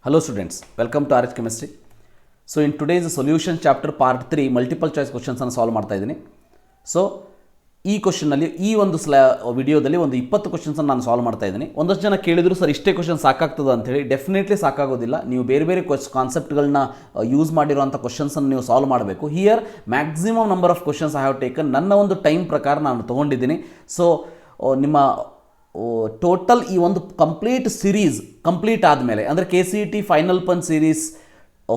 Hello students, welcome to RH Chemistry. So in today's solution chapter part 3 multiple choice questions ಅನ್ನು solve ಮಾಡ್ತಾ ಇದ್ದೀನಿ. So ಈ ಕ್ವಶನ್ನಲ್ಲಿ ಈ ಒಂದು ವಿಡಿಯೋದಲ್ಲಿ ಒಂದು 20 ಕ್ವಶನ್ಸನ್ನು ನಾನು ಸಾಲ್ವ್ ಮಾಡ್ತಾ ಇದ್ದೀನಿ. ಒಂದಷ್ಟು ಜನ ಕೇಳಿದ್ರು ಸರ್ ಇಷ್ಟೇ ಕ್ವಶನ್ ಸಾಕಾಗ್ತದೆ ಅಂತೇಳಿ. ಡೆಫಿನೆಟ್ಲಿ ಸಾಕಾಗೋದಿಲ್ಲ. ನೀವು ಬೇರೆ ಬೇರೆ ಕಾನ್ಸೆಪ್ಟ್ಗಳನ್ನ ಯೂಸ್ ಮಾಡಿರುವಂಥ ಕ್ವಶನ್ಸನ್ನು ನೀವು ಸಾಲ್ವ್ ಮಾಡಬೇಕು. Here maximum number of questions I have taken. ನನ್ನ ಒಂದು ಟೈಮ್ ಪ್ರಕಾರ ನಾನು ತೊಗೊಂಡಿದ್ದೀನಿ. ಸೊ ನಿಮ್ಮ ಟೋಟಲ್ ಈ ಒಂದು ಕಂಪ್ಲೀಟ್ ಸಿರೀಸ್ ಕಂಪ್ಲೀಟ್ ಆದಮೇಲೆ ಅಂದರೆ KCET final pun series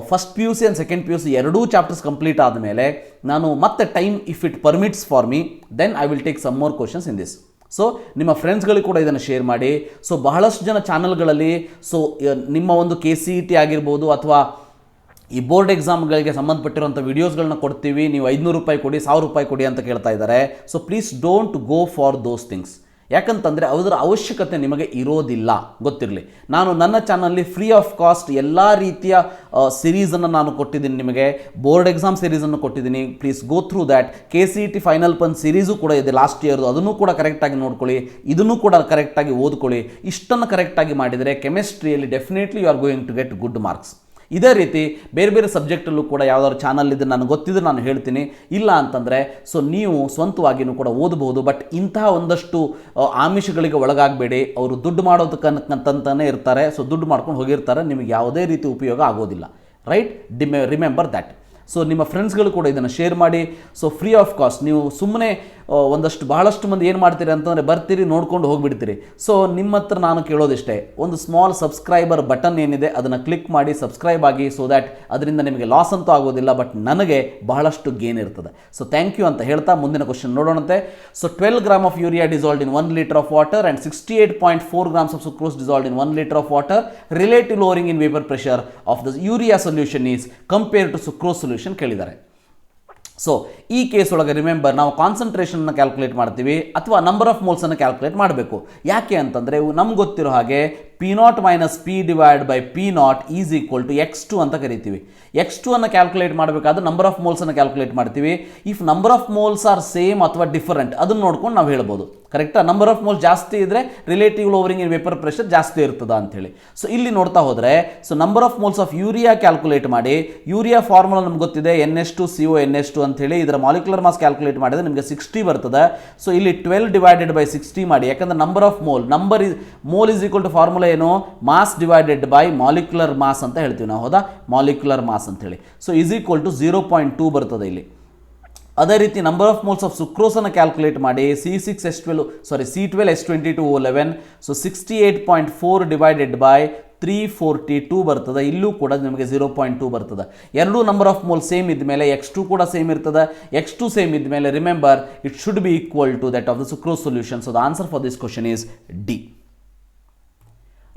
first P U C and second P U C ಎರಡೂ ಚಾಪ್ಟರ್ಸ್ ಕಂಪ್ಲೀಟ್ ಆದಮೇಲೆ ನಾನು ಮತ್ತೆ time if it permits for me then I will take some more questions in this. So ನಿಮ್ಮ ಫ್ರೆಂಡ್ಸ್ಗಳಿಗೆ ಕೂಡ ಇದನ್ನು share ಮಾಡಿ. So ಬಹಳಷ್ಟು ಜನ ಚಾನಲ್ಗಳಲ್ಲಿ ಸೊ ನಿಮ್ಮ ಒಂದು KCET ಆಗಿರ್ಬೋದು ಅಥವಾ ಈ ಬೋರ್ಡ್ ಎಕ್ಸಾಮ್ಗಳಿಗೆ ಸಂಬಂಧಪಟ್ಟಿರುವಂಥ ವೀಡಿಯೋಸ್ಗಳನ್ನ ಕೊಡ್ತೀವಿ, ನೀವು 500 ರೂಪಾಯಿ ಕೊಡಿ, 1000 ರೂಪಾಯಿ ಕೊಡಿ ಅಂತ ಕೇಳ್ತಾ ಇದ್ದಾರೆ. So please don't go for those things. ಯಾಕಂತಂದರೆ ಅದರ ಅವಶ್ಯಕತೆ ನಿಮಗೆ ಇರೋದಿಲ್ಲ, ಗೊತ್ತಿರಲಿ. ನಾನು ನನ್ನ ಚಾನಲ್ಲಿ ಫ್ರೀ ಆಫ್ ಕಾಸ್ಟ್ ಎಲ್ಲ ರೀತಿಯ ಸಿರೀಸನ್ನು ನಾನು ಕೊಟ್ಟಿದ್ದೀನಿ ನಿಮಗೆ. ಬೋರ್ಡ್ ಎಕ್ಸಾಮ್ ಸಿರೀಸನ್ನು ಕೊಟ್ಟಿದ್ದೀನಿ. Please go through that. KCET final pun series ಕೂಡ ಇದೆ ಲಾಸ್ಟ್ ಇಯರ್ದು, ಅದನ್ನು ಕೂಡ ಕರೆಕ್ಟಾಗಿ ನೋಡ್ಕೊಳ್ಳಿ, ಇದನ್ನು ಕೂಡ ಕರೆಕ್ಟಾಗಿ ಓದ್ಕೊಳ್ಳಿ. ಇಷ್ಟನ್ನು ಕರೆಕ್ಟಾಗಿ ಮಾಡಿದರೆ ಕೆಮಿಸ್ಟ್ರಿಯಲ್ಲಿ definitely you are going to get good marks. ಇದೇ ರೀತಿ ಬೇರೆ ಬೇರೆ ಸಬ್ಜೆಕ್ಟಲ್ಲೂ ಕೂಡ ಯಾವುದಾದ್ರು ಚಾನಲ್ ಇದೆ ನನಗೆ ಗೊತ್ತಿದ್ರೆ ನಾನು ಹೇಳ್ತೀನಿ. ಇಲ್ಲ ಅಂತಂದರೆ ಸೊ ನೀವು ಸ್ವಂತವಾಗಿಯೂ ಕೂಡ ಓದಬಹುದು. ಬಟ್ ಇಂತಹ ಒಂದಷ್ಟು ಆಮಿಷಗಳಿಗೆ ಒಳಗಾಗಬೇಡಿ. ಅವರು ದುಡ್ಡು ಮಾಡೋದಕ್ಕಂತಂತಾನೆ ಇರ್ತಾರೆ. ಸೊ ದುಡ್ಡು ಮಾಡ್ಕೊಂಡು ಹೋಗಿರ್ತಾರೆ, ನಿಮಗೆ ಯಾವುದೇ ರೀತಿ ಉಪಯೋಗ ಆಗೋದಿಲ್ಲ. Right, remember that. ಸೊ ನಿಮ್ಮ ಫ್ರೆಂಡ್ಸ್ಗಳು ಕೂಡ ಇದನ್ನು ಶೇರ್ ಮಾಡಿ. So free of cost. ನೀವು ಸುಮ್ಮನೆ ಬಹಳಷ್ಟು ಮಂದಿ ಏನು ಮಾಡ್ತೀರಿ ಅಂತಂದರೆ ಬರ್ತೀರಿ, ನೋಡ್ಕೊಂಡು ಹೋಗಿಬಿಡ್ತೀರಿ. ಸೊ ನಿಮ್ಮ ಹತ್ರ ನಾನು ಕೇಳೋದಿಷ್ಟೇ, ಒಂದು ಸ್ಮಾಲ್ ಸಬ್ಸ್ಕ್ರೈಬರ್ ಬಟನ್ ಏನಿದೆ ಅದನ್ನು ಕ್ಲಿಕ್ ಮಾಡಿ ಸಬ್ಸ್ಕ್ರೈಬ್ ಆಗಿ. ಸೊ ದ್ಯಾಟ್ ಅದರಿಂದ ನಿಮಗೆ ಲಾಸ್ ಅಂತೂ ಆಗೋದಿಲ್ಲ, ಬಟ್ ನನಗೆ ಬಹಳಷ್ಟು ಗೇನ್ ಇರ್ತದೆ. ಸೊ ಥ್ಯಾಂಕ್ ಯು ಅಂತ ಹೇಳ್ತಾ ಮುಂದಿನ ಕ್ವಶನ್ ನೋಡೋಣಂತೆ. So 12 gram of urea dissolved in 1 litre of water and 68.4 grams of sucrose dissolved in 1 liter of water. Relative lowering in vapor pressure of the urea solution is compared to sucrose solution ಕೇಳಿದ್ದಾರೆ. So ಈ case ಒಳಗೆ remember, ನಾವು ಕಾನ್ಸಂಟ್ರೇಷನ್ನ calculate ಮಾಡ್ತೀವಿ ಅಥವಾ number of ಮೋಲ್ಸನ್ನು calculate ಮಾಡಬೇಕು. ಯಾಕೆ ಅಂತಂದರೆ ನಮ್ಗೆ ಗೊತ್ತಿರೋ ಹಾಗೆ P0 minus P divided by P0 is equal to X2 ಅಂತ ಕರಿತೀವಿ. X2 ಅನ್ನು ಕ್ಯಾಲ್ಕುಲೇಟ್ ಮಾಡಬೇಕಾದ್ರೆ ನಂಬರ್ ಆಫ್ ಮೋಲ್ಸನ್ನು ಕ್ಯಾಲ್ಕುಲೇಟ್ ಮಾಡ್ತೀವಿ. If number of moles are same ಅಥವಾ ಡಿಫರೆಂಟ್ ಅದನ್ನು ನೋಡ್ಕೊಂಡು ನಾವು ಹೇಳ್ಬೋದು. ಕರೆಕ್ಟಾ? ನಂಬರ್ ಆಫ್ ಮೋಲ್ಸ್ ಜಾಸ್ತಿ ಇದ್ದರೆ ರಿಲೇಟಿವ್ ಲೋವರಿಂಗ್ ಇನ್ ವೇಪರ್ ಪ್ರೆಷರ್ ಜಾಸ್ತಿ ಇರ್ತದ ಅಂತೇಳಿ. ಸೊ ಇಲ್ಲಿ ನೋಡ್ತಾ ಹೋದರೆ so number of moles of urea calculate ಮಾಡಿ. ಯೂರಿಯಾ ಫಾರ್ಮುಲಾ ನಮ್ಗೆ ಗೊತ್ತಿದೆ NH2CO NH2 ಅಂತೇಳಿ. ಇದರ ಮಾಲಿಕ್ಯುಲರ್ ಮಾಸ್ ಕ್ಯಾಲ್ಕುಲೇಟ್ ಮಾಡಿದರೆ ನಿಮಗೆ 60 ಬರ್ತದೆ. ಸೊ ಇಲ್ಲಿ 12 ಡಿವೈಡೆಡ್ ಬೈ 60 ಮಾಡಿ. ಯಾಕಂದರೆ number of mole is equal to formula ಏನು? Mass divided by molecular mass ಅಂತ ಹೇಳ್ತೀವಿ ನಾವು. ಹೌದಾ? ಮಾಲಿಕ್ಯುಲರ್ ಮಾಸ್ ಅಂತೇಳಿ. ಸೊ ಇಸ್ ಈಕ್ವಲ್ ಟು 0.2 ಬರ್ತದೆ ಇಲ್ಲಿ. ಅದೇ ರೀತಿ ನಂಬರ್ ಆಫ್ ಮೋಲ್ಸ್ ಆಫ್ ಸುಕ್ರೋಸನ್ನು ಕ್ಯಾಲ್ಕುಲೇಟ್ ಮಾಡಿ. C12H22O11. ಸೊ 68.4 ಡಿವೈಡೆಡ್ ಬೈ 342 ಬರ್ತದೆ. ಇಲ್ಲೂ ಕೂಡ ನಿಮಗೆ 0.2 ಬರ್ತದೆ. ಎರಡೂ ನಂಬರ್ ಆಫ್ ಮೋಲ್ ಸೇಮ್ ಇದ್ಮೇಲೆ X2 ಕೂಡ ಸೇಮ್ ಇರ್ತದೆ. X2 ಸೇಮ್ ಇದ್ಮೇಲೆ remember it should be equal to that of the sucrose solution. So the answer for this question is D.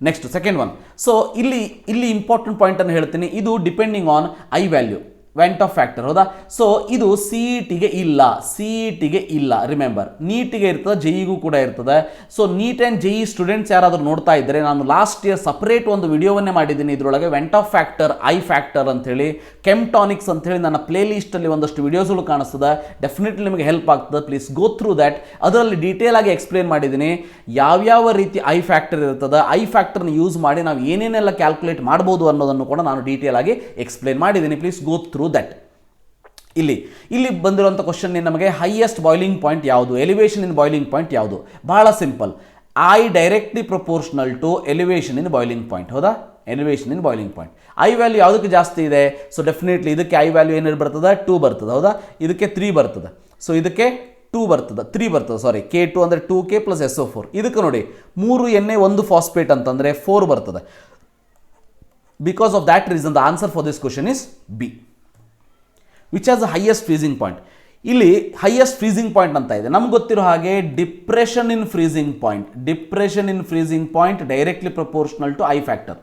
Next second one. So ಇಲ್ಲಿ important ಪಾಯಿಂಟನ್ನು ಹೇಳ್ತೀನಿ. ಇದು depending on I value, van't Hoff factor. ಹೌದಾ? So ಇದು CETಗೆ ಇಲ್ಲ. Remember, ನೀಟಿಗೆ ಇರ್ತದೆ, JEಗೂ ಕೂಡ ಇರ್ತದೆ. So NEET and JE students ಯಾರಾದರೂ ನೋಡ್ತಾ ಇದ್ದರೆ, ನಾನು ಲಾಸ್ಟ್ ಇಯರ್ ಸಪ್ರೇಟ್ ಒಂದು ವಿಡಿಯೋವನ್ನೇ ಮಾಡಿದ್ದೀನಿ ಇದರೊಳಗೆ. Vent Hoff factor, I factor ಅಂಥೇಳಿ, ಕೆಮ್ಟಾನಿಕ್ಸ್ ಅಂಥೇಳಿ ನನ್ನ ಪ್ಲೇ ಲಿಸ್ಟಲ್ಲಿ ಒಂದಷ್ಟು ವಿಡಿಯೋಸ್ಗಳು ಕಾಣಿಸ್ತದೆ. ಡೆಫಿನೆಟ್ಲಿ ನಿಮಗೆ ಹೆಲ್ಪ್ ಆಗ್ತದೆ. Please go through that. ಅದರಲ್ಲಿ ಡೀಟೇಲ್ ಆಗಿ ಎಕ್ಸ್ಪ್ಲೇನ್ ಮಾಡಿದ್ದೀನಿ ಯಾವ್ಯಾವ ರೀತಿ ಐ ಫ್ಯಾಕ್ಟರ್ ಇರ್ತದೆ, ಐ ಫ್ಯಾಕ್ಟರ್ನ ಯೂಸ್ ಮಾಡಿ ನಾವು ಏನೇನೆಲ್ಲ ಕ್ಯಾಲ್ಕುಲೇಟ್ ಮಾಡ್ಬೋದು ಅನ್ನೋದನ್ನು ಕೂಡ ನಾನು ಡೀಟೇಲ್ ಆಗಿ ಎಕ್ಸ್ಪ್ಲೇನ್ ಮಾಡಿದ್ದೀನಿ. Please go through that. ಇಲ್ಲಿ ಬಂದಿರುವಂಥ ಕ್ವಶನ್ ನಮಗೆ ಹೈಯೆಸ್ಟ್ ಬಾಯ್ಲಿಂಗ್ ಪಾಯಿಂಟ್ ಯಾವುದು, ಎಲಿವೇಶನ್ ಇನ್ ಬಾಯ್ಲಿಂಗ್ ಪಾಯಿಂಟ್ ಯಾವುದು? ಬಹಳ simple. I directly proportional to elevation in boiling point. ಹೌದಾ? Elevation in boiling point. I value ಯಾವುದಕ್ಕೆ ಜಾಸ್ತಿ ಇದೆ? ಸೊ ಡೆಫಿನೆಟ್ಲಿ ಇದಕ್ಕೆ ಐ ವ್ಯಾಲ್ಯೂ ಏನೇನು ಬರ್ತದೆ? 2 ಬರ್ತದೆ. ಹೌದಾ? ಇದಕ್ಕೆ 3 ಬರ್ತದೆ. ಸೊ ಇದಕ್ಕೆ 3 ಬರ್ತದೆ. ಸಾರಿ, K2 ಅಂದರೆ 2K ಪ್ಲಸ್ SO4. ಇದಕ್ಕೆ ನೋಡಿ 3 Na 1 ಫಾಸ್ಫೇಟ್ ಅಂತಂದರೆ 4 ಬರ್ತದೆ. Because of that reason the answer for this question is B. Which as the highest freezing point? ಇಲ್ಲಿ ಹೈಯೆಸ್ಟ್ ಫ್ರೀಸಿಂಗ್ ಪಾಯಿಂಟ್ ಅಂತ ಇದೆ. ನಮ್ಗೆ ಗೊತ್ತಿರೋ ಹಾಗೆ depression in freezing point directly proportional to I factor.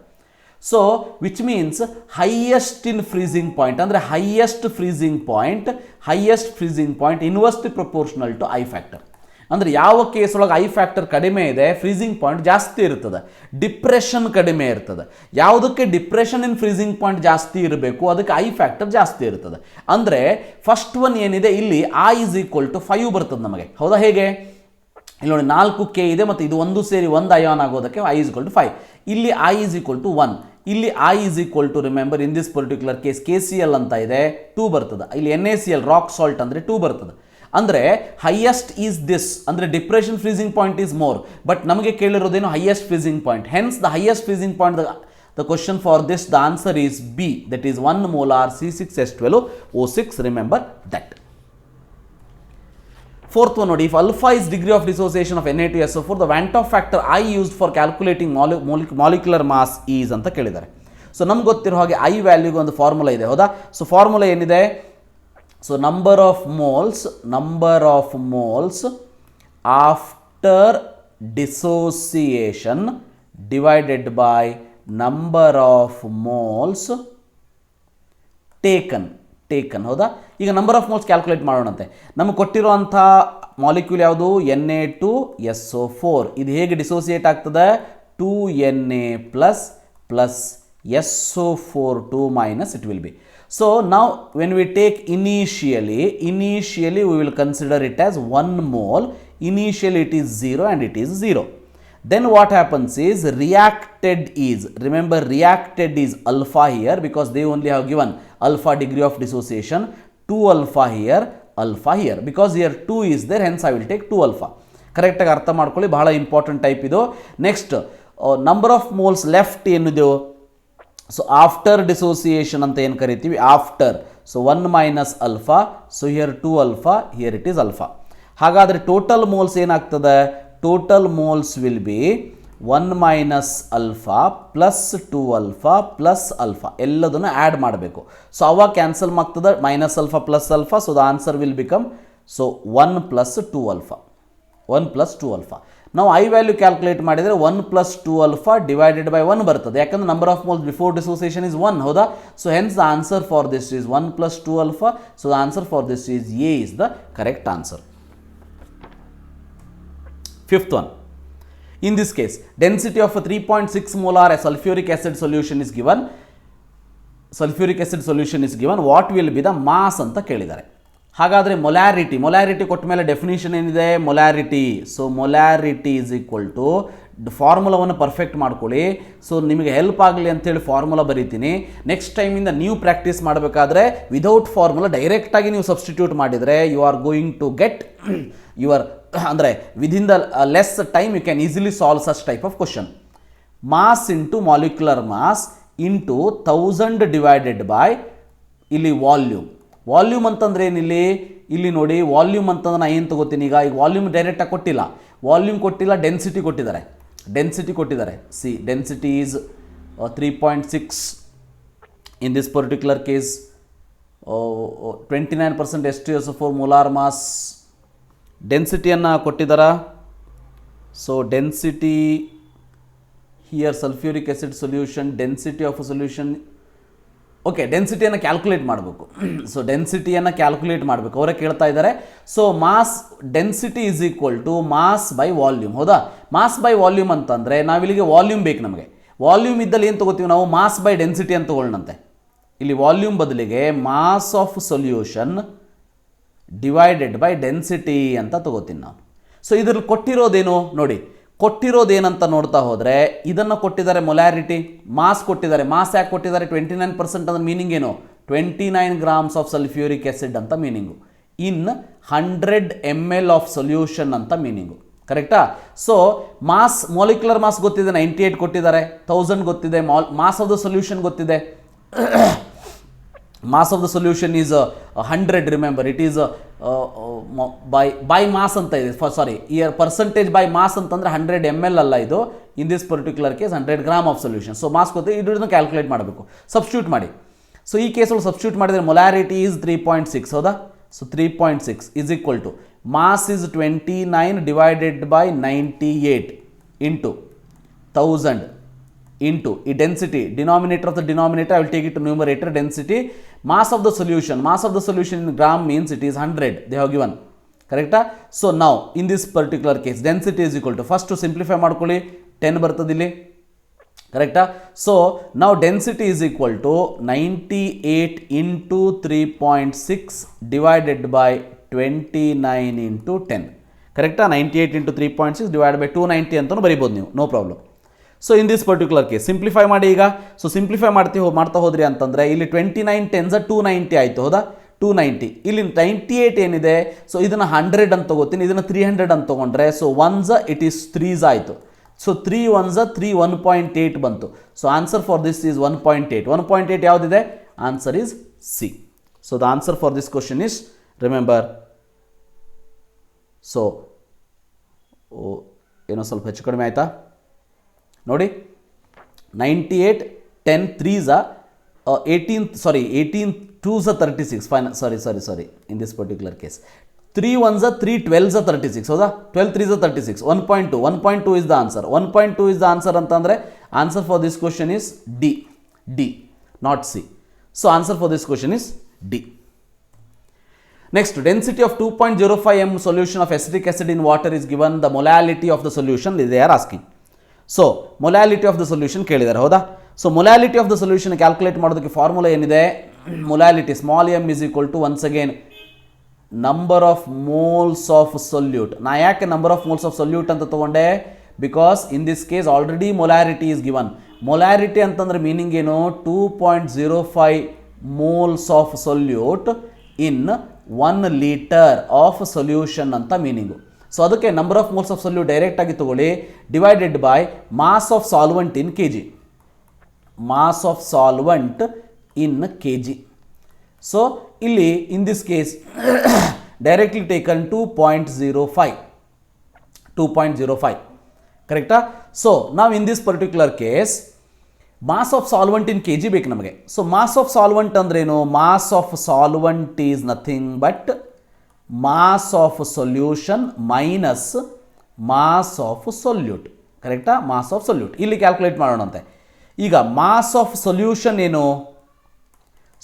So which means highest in freezing point ಅಂದರೆ highest freezing point inversely proportional to I factor. ಅಂದರೆ ಯಾವ case ಒಳಗೆ ಐ ಫ್ಯಾಕ್ಟರ್ ಕಡಿಮೆ ಇದೆ, ಫ್ರೀಸಿಂಗ್ ಪಾಯಿಂಟ್ ಜಾಸ್ತಿ ಇರ್ತದೆ, ಡಿಪ್ರೆಷನ್ ಕಡಿಮೆ ಇರ್ತದೆ. ಯಾವುದಕ್ಕೆ ಡಿಪ್ರೆಷನ್ ಇನ್ ಫ್ರೀಸಿಂಗ್ ಪಾಯಿಂಟ್ ಜಾಸ್ತಿ ಇರಬೇಕು ಅದಕ್ಕೆ ಐ ಫ್ಯಾಕ್ಟರ್ ಜಾಸ್ತಿ ಇರ್ತದೆ. ಅಂದರೆ ಫಸ್ಟ್ ಒನ್ ಏನಿದೆ ಇಲ್ಲಿ I ಇಸ್ ಈಕ್ವಲ್ ಟು 5 ಬರ್ತದೆ ನಮಗೆ. ಹೌದಾ? ಹೇಗೆ? ಇಲ್ಲಿ ನೋಡಿ 4K ಇದೆ ಮತ್ತು ಇದು ಒಂದು ಸೇರಿ 1 ಅಯಾನ್ ಆಗೋದಕ್ಕೆ I ಇಸ್ ಈಕ್ವಲ್ ಟು 5. ಇಲ್ಲಿ I ಇಸ್ ಈಕ್ವಲ್ ಟು 1. ಇಲ್ಲಿ I is equal to, remember in this particular case KCl ಅಂತ ಇದೆ 2 ಬರ್ತದೆ, ಇಲ್ಲಿ NaCl ರಾಕ್ ಸಾಲ್ಟ್ ಅಂದರೆ 2 ಬರ್ತದೆ. ಅಂದರೆ ಹೈಯೆಸ್ಟ್ ಈಸ್ ದಿಸ್, ಅಂದರೆ depression freezing point is more, but ನಮಗೆ ಕೇಳಿರೋದೇನು highest freezing point. Hence the highest freezing point, the question for this, the answer is B, that is 1 molar C6H12O6, remember that. Fourth one ನೋಡಿ, if alpha is degree of dissociation of Na2SO4, the Van't Hoff factor I used for calculating molecular mass is ಅಂತ ಕೇಳಿದ್ದಾರೆ. So ನಮ್ಗೆ ಗೊತ್ತಿರೋ ಹಾಗೆ I ವ್ಯಾಲ್ಯೂಗೆ ಒಂದು formula ಇದೆ, ಹೌದಾ? So formula ಏನಿದೆ? So number of moles after dissociation divided by number of moles taken, ಹೌದಾ? ಈಗ ನಂಬರ್ ಆಫ್ ಮೋಲ್ಸ್ ಕ್ಯಾಲ್ಕುಲೇಟ್ ಮಾಡೋಣಂತೆ. ನಮಗೆ ಕೊಟ್ಟಿರುವಂಥ ಮಾಲಿಕ್ಯೂಲ್ ಯಾವುದು? Na2SO4. ಇದು ಹೇಗೆ ಡಿಸೋಸಿಯೇಟ್ ಆಗ್ತದೆ? 2Na plus SO42 minus it will be. So now when we take initially we will consider it as 1 mole. Initially it is 0 and it is 0. Then what happens is reacted is, remember reacted is alpha here because they only have given alpha degree of dissociation, 2 alpha here because here 2 is there, hence I will take 2 alpha. ಕರೆಕ್ಟಾಗಿ ಅರ್ಥ ಮಾಡ್ಕೊಳ್ಳಿ, ಬಹಳ important type ಇದು. Next number of moles left ಏನಿದೆ? So after dissociation ಅಂತ ಏನು ಕರಿತೀವಿ? After. So 1 minus alpha, so here 2 alpha, here it is alpha. ಹಾಗಾದರೆ ಟೋಟಲ್ ಮೋಲ್ಸ್ ಏನಾಗ್ತದೆ? Total moles will be 1 minus alpha plus 2 alpha plus alpha, ಎಲ್ಲದನ್ನು add ಮಾಡಬೇಕು. So ಅವಾಗ cancel ಆಗ್ತದೆ, minus alpha plus alpha. So the answer will become, so 1 plus 2 alpha. ನಾವು I value calculate ಮಾಡಿದರೆ 1 plus 2 alpha divided by 1 ಬರ್ತದೆ, ಯಾಕಂದ್ರೆ number of moles before dissociation is 1, ಹೌದಾ? So hence the answer for this is 1 plus 2 alpha. So the answer for this is A is the correct answer. Fifth one, in this case density of a 3.6 molar sulfuric acid solution is given. What will be the mass ಅಂತ ಕೇಳಿದ್ದಾರೆ. ಹಾಗಾದರೆ molarity ಕೊಟ್ಟ ಮೇಲೆ definition ಏನಿದೆ? So molarity is equal to, ಫಾರ್ಮುಲಾವನ್ನು perfect ಮಾಡ್ಕೊಳ್ಳಿ. So ನಿಮಗೆ help ಆಗಲಿ ಅಂತೇಳಿ ಫಾರ್ಮುಲಾ ಬರೀತೀನಿ. ನೆಕ್ಸ್ಟ್ ಟೈಮಿಂದ ನೀವು ಪ್ರಾಕ್ಟೀಸ್ ಮಾಡಬೇಕಾದ್ರೆ ವಿದೌಟ್ ಫಾರ್ಮುಲಾ ಡೈರೆಕ್ಟಾಗಿ ನೀವು ಸಬ್ಸ್ಟಿಟ್ಯೂಟ್ ಮಾಡಿದರೆ you are going to get your, ಅಂದರೆ within the less time you can easily solve such type of question. Mass into molecular mass into 1000 divided by ಇಲ್ಲಿ volume ಅಂತಂದ್ರೆ ಏನಿಲ್ಲಿ? ಇಲ್ಲಿ ನೋಡಿ, ವಾಲ್ಯೂಮ್ ಅಂತಂದ್ರೆ ನಾನು ಏನು ತಗೋತೀನಿ ಈಗ ವಾಲ್ಯೂಮ್ ಡೈರೆಕ್ಟಾಗಿ ಕೊಟ್ಟಿಲ್ಲ, ಡೆನ್ಸಿಟಿ ಕೊಟ್ಟಿದ್ದಾರೆ. See density is 3.6 in this particular case, 29% H2SO4 molar mass ಡೆನ್ಸಿಟಿಯನ್ನು ಕೊಟ್ಟಿದ್ದಾರಾ? So density here sulphuric acid solution, density of a solution. Okay, ಡೆನ್ಸಿಟಿಯನ್ನು ಕ್ಯಾಲ್ಕುಲೇಟ್ ಮಾಡಬೇಕು. ಸೊ ಡೆನ್ಸಿಟಿಯನ್ನು ಕ್ಯಾಲ್ಕುಲೇಟ್ ಮಾಡಬೇಕು, ಅವರೇ ಕೇಳ್ತಾ ಇದ್ದಾರೆ. So mass density is equal to mass by volume, ಹೌದಾ? ಮಾಸ್ ಬೈ ವಾಲ್ಯೂಮ್ ಅಂತಂದರೆ ನಾವಿಲ್ಲಿಗೆ ವಾಲ್ಯೂಮ್ ಬೇಕು ನಮಗೆ. ವಾಲ್ಯೂಮ್ ಇದ್ದಲ್ಲಿ ಏನು ತೊಗೋತೀವಿ ನಾವು? ಮಾಸ್ ಬೈ ಡೆನ್ಸಿಟಿ ಅಂತ ತೊಗೊಳ್ಳೋಣಂತೆ. ಇಲ್ಲಿ ವಾಲ್ಯೂಮ್ ಬದಲಿಗೆ mass of solution divided by density ಅಂತ ತೊಗೋತೀನಿ ನಾನು. ಸೊ ಇದರಲ್ಲಿ ಕೊಟ್ಟಿರೋದೇನು ನೋಡಿ, ಕೊಟ್ಟಿರೋದೇನಂತ ನೋಡ್ತಾ ಹೋದರೆ ಇದನ್ನು ಕೊಟ್ಟಿದ್ದಾರೆ ಮೊಲಾರಿಟಿ, ಮಾಸ್ ಕೊಟ್ಟಿದ್ದಾರೆ. ಮಾಸ್ ಯಾಕೆ ಕೊಟ್ಟಿದ್ದಾರೆ? 29% ಅಂದ್ರೆ ಮೀನಿಂಗ್ ಏನು? 29 grams ಆಫ್ ಸಲ್ಫ್ಯೂರಿಕ್ ಆಸಿಡ್ ಅಂತ meaning. In 100 ml of solution ಅಂತ ಮೀನಿಂಗು, ಕರೆಕ್ಟಾ? ಸೊ ಮಾಸ್, ಮಾಲಿಕ್ಯುಲರ್ ಮಾಸ್ ಗೊತ್ತಿದೆ 98 ಕೊಟ್ಟಿದ್ದಾರೆ, 1000 ಗೊತ್ತಿದೆ, ಮಾಸ್ ಆಫ್ ದ ಸೊಲ್ಯೂಷನ್ ಗೊತ್ತಿದೆ. mass of the solution is 100, remember it is by mass ಅಂತ ಇದೆ, ಸಾರಿ here percentage by mass ಅಂತಂದ್ರೆ 100 ml ಅಲ್ಲ ಇದು, in this particular case 100 gram of solution. So mass ಗೊತ್ತಿದೆ, ಇದನ್ನು ಕ್ಯಾಲ್ಕುಲೇಟ್ ಮಾಡಬೇಕು, ಸಬ್ಸ್ಟಿಟ್ಯೂಟ್ ಮಾಡಿ. ಸೊ ಈ ಕೇಸಲ್ಲಿ ಸಬ್ಸ್ಟಿಟ್ಯೂಟ್ ಮಾಡಿದರೆ ಮೊಲಾರಿಟಿ ಈಸ್ 3.6, ಹೌದಾ? So 3.6 is equal to mass is 29 divided by 98 into 1000 into density, denominator of the denominator I will take it to numerator, density, mass of the solution in gram means it is 100 they have given, correct? So now in this particular case density is equal to, first to simplify ಮಾಡ್ಕೊಳ್ಳಿ 10 ಬರ್ತದೆ ಇಲ್ಲಿ, correct? So now density is equal to 98 into 3.6 divided by 29 into 10, correct? 98 into 3.6 divided by 290 ಅಂತಲೂ ಬರಿಬೋದು ನೀವು, no problem. So in this particular case simplify ಮಾಡಿ ಈಗ. So simplify ಮಾಡ್ತಾ ಹೋದ್ರಿ ಅಂತಂದರೆ ಇಲ್ಲಿ 29 ಟೆನ್ಸ್ 290 ಆಯಿತು, ಹೌದಾ, 290. ಇಲ್ಲಿ 98 ಏನಿದೆ, ಸೊ ಇದನ್ನು 100 ಅಂತ ತಗೋತೀನಿ, ಇದನ್ನು 300 ಅಂತ ತೊಗೊಂಡ್ರೆ so once it is 3s ಆಯಿತು. ಸೊ 3 1s 3 1.8 ಬಂತು. So answer for this is 1.8. 1.8 ಯಾವುದಿದೆ? Answer is C. So the answer for this question is, remember, so ಏನೋ ಸ್ವಲ್ಪ ಹೆಚ್ಚು ಕಡಿಮೆ ಆಯಿತಾ ನೋಡಿ, 98 10 3s 18 2s 36 fine, sorry in this particular case 3 1s 3 12s 36, ಹೌದಾ, 12 3s 36, 1.2 is the answer. 1.2 is the answer ಅಂತಂದರೆ answer for this question is D, not C. So answer for this question is D. Next, density of 2.05 m solution of acetic acid in water is given. The molality of the solution they are asking. So molality of the solution ಕೇಳಿದ್ದಾರೆ, ಹೌದಾ. So molality of the solution calculate ಮಾಡೋದಕ್ಕೆ formula ಏನಿದೆ? molality small m is equal to once again number of moles of solute. ನಾ ಯಾಕೆ number of moles of solute ಅಂತ ತಗೊಂಡೆ? Because in this case already molarity is given. Molarity ಅಂತಂದ್ರೆ meaning ಏನು? 2.05 moles of solute in 1 litre of solution ಅಂತ meaning. So ಅದಕ್ಕೆ number of moles of solute directly ತಗೊಳ್ಳಿ, divided by mass of solvent in K G. Mass of solvent in K G. So ಇಲ್ಲಿ in this case directly taken 2.05 ಕರೆಕ್ಟಾ. So ನಾವು in this particular case mass of solvent in K G ಬೇಕು ನಮಗೆ. So mass of solvent ಅಂದ್ರೇನು? Mass of solvent is nothing but mass of solution minus mass of solute, ಕರೆಕ್ಟಾ, mass of solute. ಇಲ್ಲಿ calculate ಮಾಡೋಣಂತೆ. ಈಗ mass of solution ಏನು?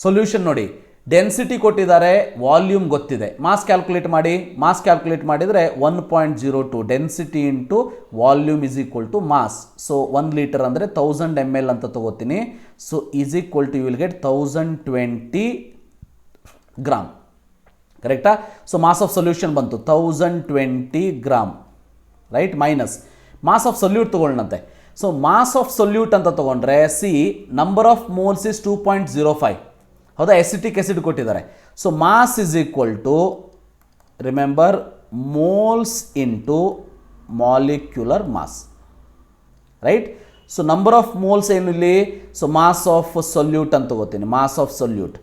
Solution ನೋಡಿ, density ಕೊಟ್ಟಿದ್ದಾರೆ, ವಾಲ್ಯೂಮ್ ಗೊತ್ತಿದೆ, ಮಾಸ್ ಕ್ಯಾಲ್ಕುಲೇಟ್ ಮಾಡಿ. ಮಾಸ್ ಕ್ಯಾಲ್ಕುಲೇಟ್ ಮಾಡಿದರೆ 1.02 density into volume is equal to mass. So 1 litre ಅಂದರೆ 1000 ml ಅಂತ ತಗೋತೀನಿ. So is equal to you will get 1020 gram, ಕರೆಕ್ಟಾ. ಸೊ ಮಾಸ್ ಆಫ್ ಸೊಲ್ಯೂಷನ್ ಬಂತು 1020 gram, right, minus mass of solute ತಗೊಳ್ಳಂತೆ. So mass of solute ಅಂತ ತಗೊಂಡ್ರೆ see number of moles is 2.05, ಹೌದಾ, acetic acid ಕೊಟ್ಟಿದ್ದಾರೆ. So mass is equal to, remember, moles into molecular mass, right. So number of moles ಏನು ಇಲ್ಲಿ? So mass of solute ಅಂತ ತಗೋತೀನಿ, mass of solute.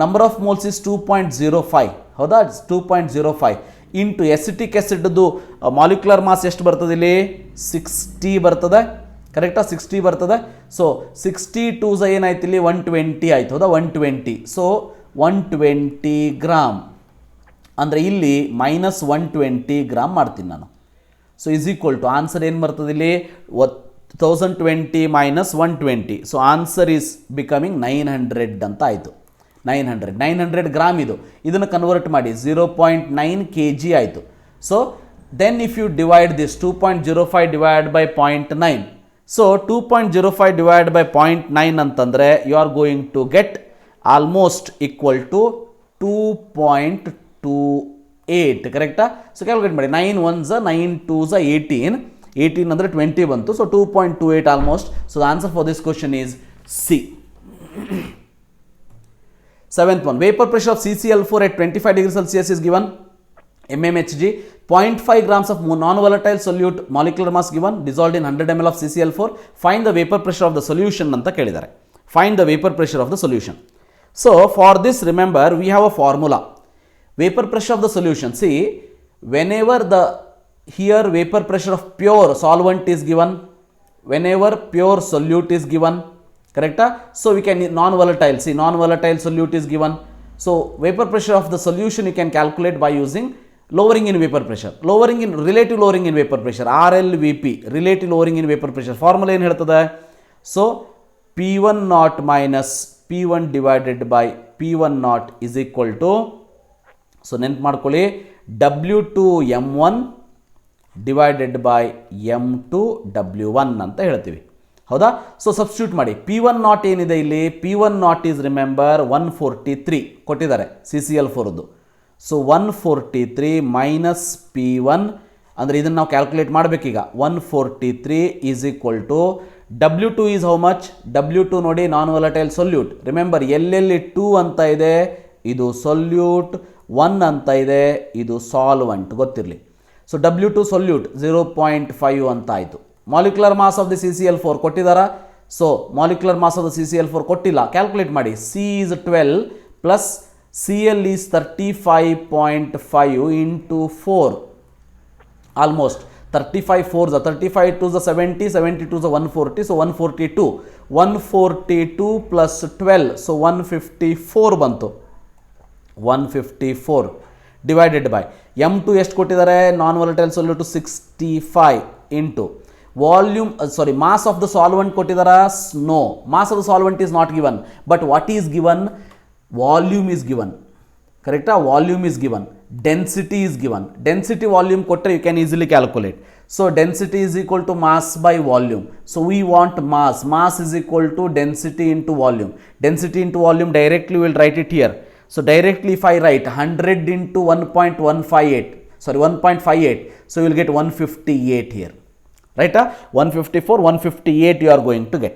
Number of moles is 2.05, ಹೌದಾ, 2.05 into acetic ಆಸಿಡ್ದು molecular mass ಎಷ್ಟು ಬರ್ತದೆ ಇಲ್ಲಿ? 60 ಬರ್ತದೆ, ಕರೆಕ್ಟಾ, 60 ಬರ್ತದೆ. ಸೊ 60 2s ಏನಾಯ್ತು ಇಲ್ಲಿ? 120 ಆಯ್ತು, ಹೌದಾ, 120. ಸೊ 120 ಗ್ರಾಮ್ ಅಂದರೆ ಇಲ್ಲಿ ಮೈನಸ್ 120 ಗ್ರಾಮ್ ಮಾಡ್ತೀನಿ ನಾನು. So is equal to answer ಏನು ಬರ್ತದೆ ಇಲ್ಲಿ? 1020 minus 120. So answer is becoming 900 ಅಂತ ಆಯಿತು. 900 ಗ್ರಾಮ್ ಇದು. ಇದನ್ನು ಕನ್ವರ್ಟ್ ಮಾಡಿ 0.9 kg ಆಯಿತು. So then if you divide this 2.05 divide by 0.9, so 2.05 divide by 0.9 ಅಂತಂದರೆ you are going to get almost equal to 2.28, ಕರೆಕ್ಟಾ. ಸೊ ಕ್ಯಾಲ್ಕುಲೇಟ್ ಮಾಡಿ, 9 1s 9 2s 18 ಅಂದರೆ 20 ಬಂತು. So 2.28 almost. So the answer for this question is C. 7th one, vapor pressure of CCl4 at 25 degrees Celsius is given, mmHg. 0.5 grams of non-volatile solute, molecular mass given, dissolved in 100 ml of CCl4. Find the vapor pressure of the solution anta kelidare. Find the vapor pressure of the solution. So for this, remember, we have a formula. Vapor pressure of the solution. See, whenever here vapor pressure of pure solvent is given, whenever pure solute is given, correcta. So we can non-volatile, see, non-volatile solute is given. So vapor pressure of the solution you can calculate by using lowering in vapor pressure, relative lowering in vapor pressure, RLVP, relative lowering in vapor pressure. Formula ಏನು ಹೇಳ್ತದೆ? So P1 naught minus P1 divided by P1 naught is equal to, so ನೆನ್ಪು ಮಾಡ್ಕೊಳ್ಳಿ, W2 M1 divided by M2 W1 ಅಂತ ಹೇಳ್ತೀವಿ, ಹೌದಾ. So substitute ಮಾಡಿ. P1 not ಏನಿದೆ ಇಲ್ಲಿ? P1 ನಾಟ್ ಈಸ್, ರಿಮೆಂಬರ್, 143 ಕೊಟ್ಟಿದ್ದಾರೆ CCl4ದು. ಸೊ 143 ಮೈನಸ್ P1 ಅಂದರೆ ಇದನ್ನು ನಾವು ಕ್ಯಾಲ್ಕುಲೇಟ್ ಮಾಡಬೇಕೀಗ. 143 is equal to W2 is how much? W2 ನೋಡಿ ನಾನ್ ವಾಲಟೈಲ್ ಸೊಲ್ಯೂಟ್. ರಿಮೆಂಬರ್ ಎಲ್ಲೆಲ್ಲಿ 2 ಅಂತ ಇದೆ ಇದು ಸೊಲ್ಯೂಟ್, 1 ಅಂತ ಇದೆ ಇದು ಸಾಲ್ವೆಂಟ್, ಗೊತ್ತಿರಲಿ. ಸೊ W2 ಸೊಲ್ಯೂಟ್ 0.5 ಅಂತ ಆಯಿತು. Molecular mass of the CCl4 ಕೊಟ್ಟಿದ್ದಾರಾ? So molecular mass of the CCl4 ಕೊಟ್ಟಿಲ್ಲ, ಕ್ಯಾಲ್ಕುಲೇಟ್ ಮಾಡಿ. C is 12 plus Cl is 35.5 into 4, almost 35 4s, 35 2s 70, 70 2s 140, so 142. 142 plus 12, so 154 ಬಂತು. 154 ಡಿವೈಡೆಡ್ ಬೈ M2 ಎಷ್ಟು ಕೊಟ್ಟಿದ್ದಾರೆ? Non volatile solute 65 into volume mass of the solvent ಕೊಟ್ಟಿದ್ದಾರಾ? No, mass of the solvent is not given, but what is given? Volume is given. ಕರೆಕ್ಟಾ? Volume is given, density is given. Density volume ಕೊಟ್ಟರೆ you can easily calculate. So density is equal to mass by volume. So we want mass. Mass is equal to density into volume. Density into volume directly will write it here. So directly if I write 100 into 1.58, so you will get 158 here, right? 154, 158 you are going to get.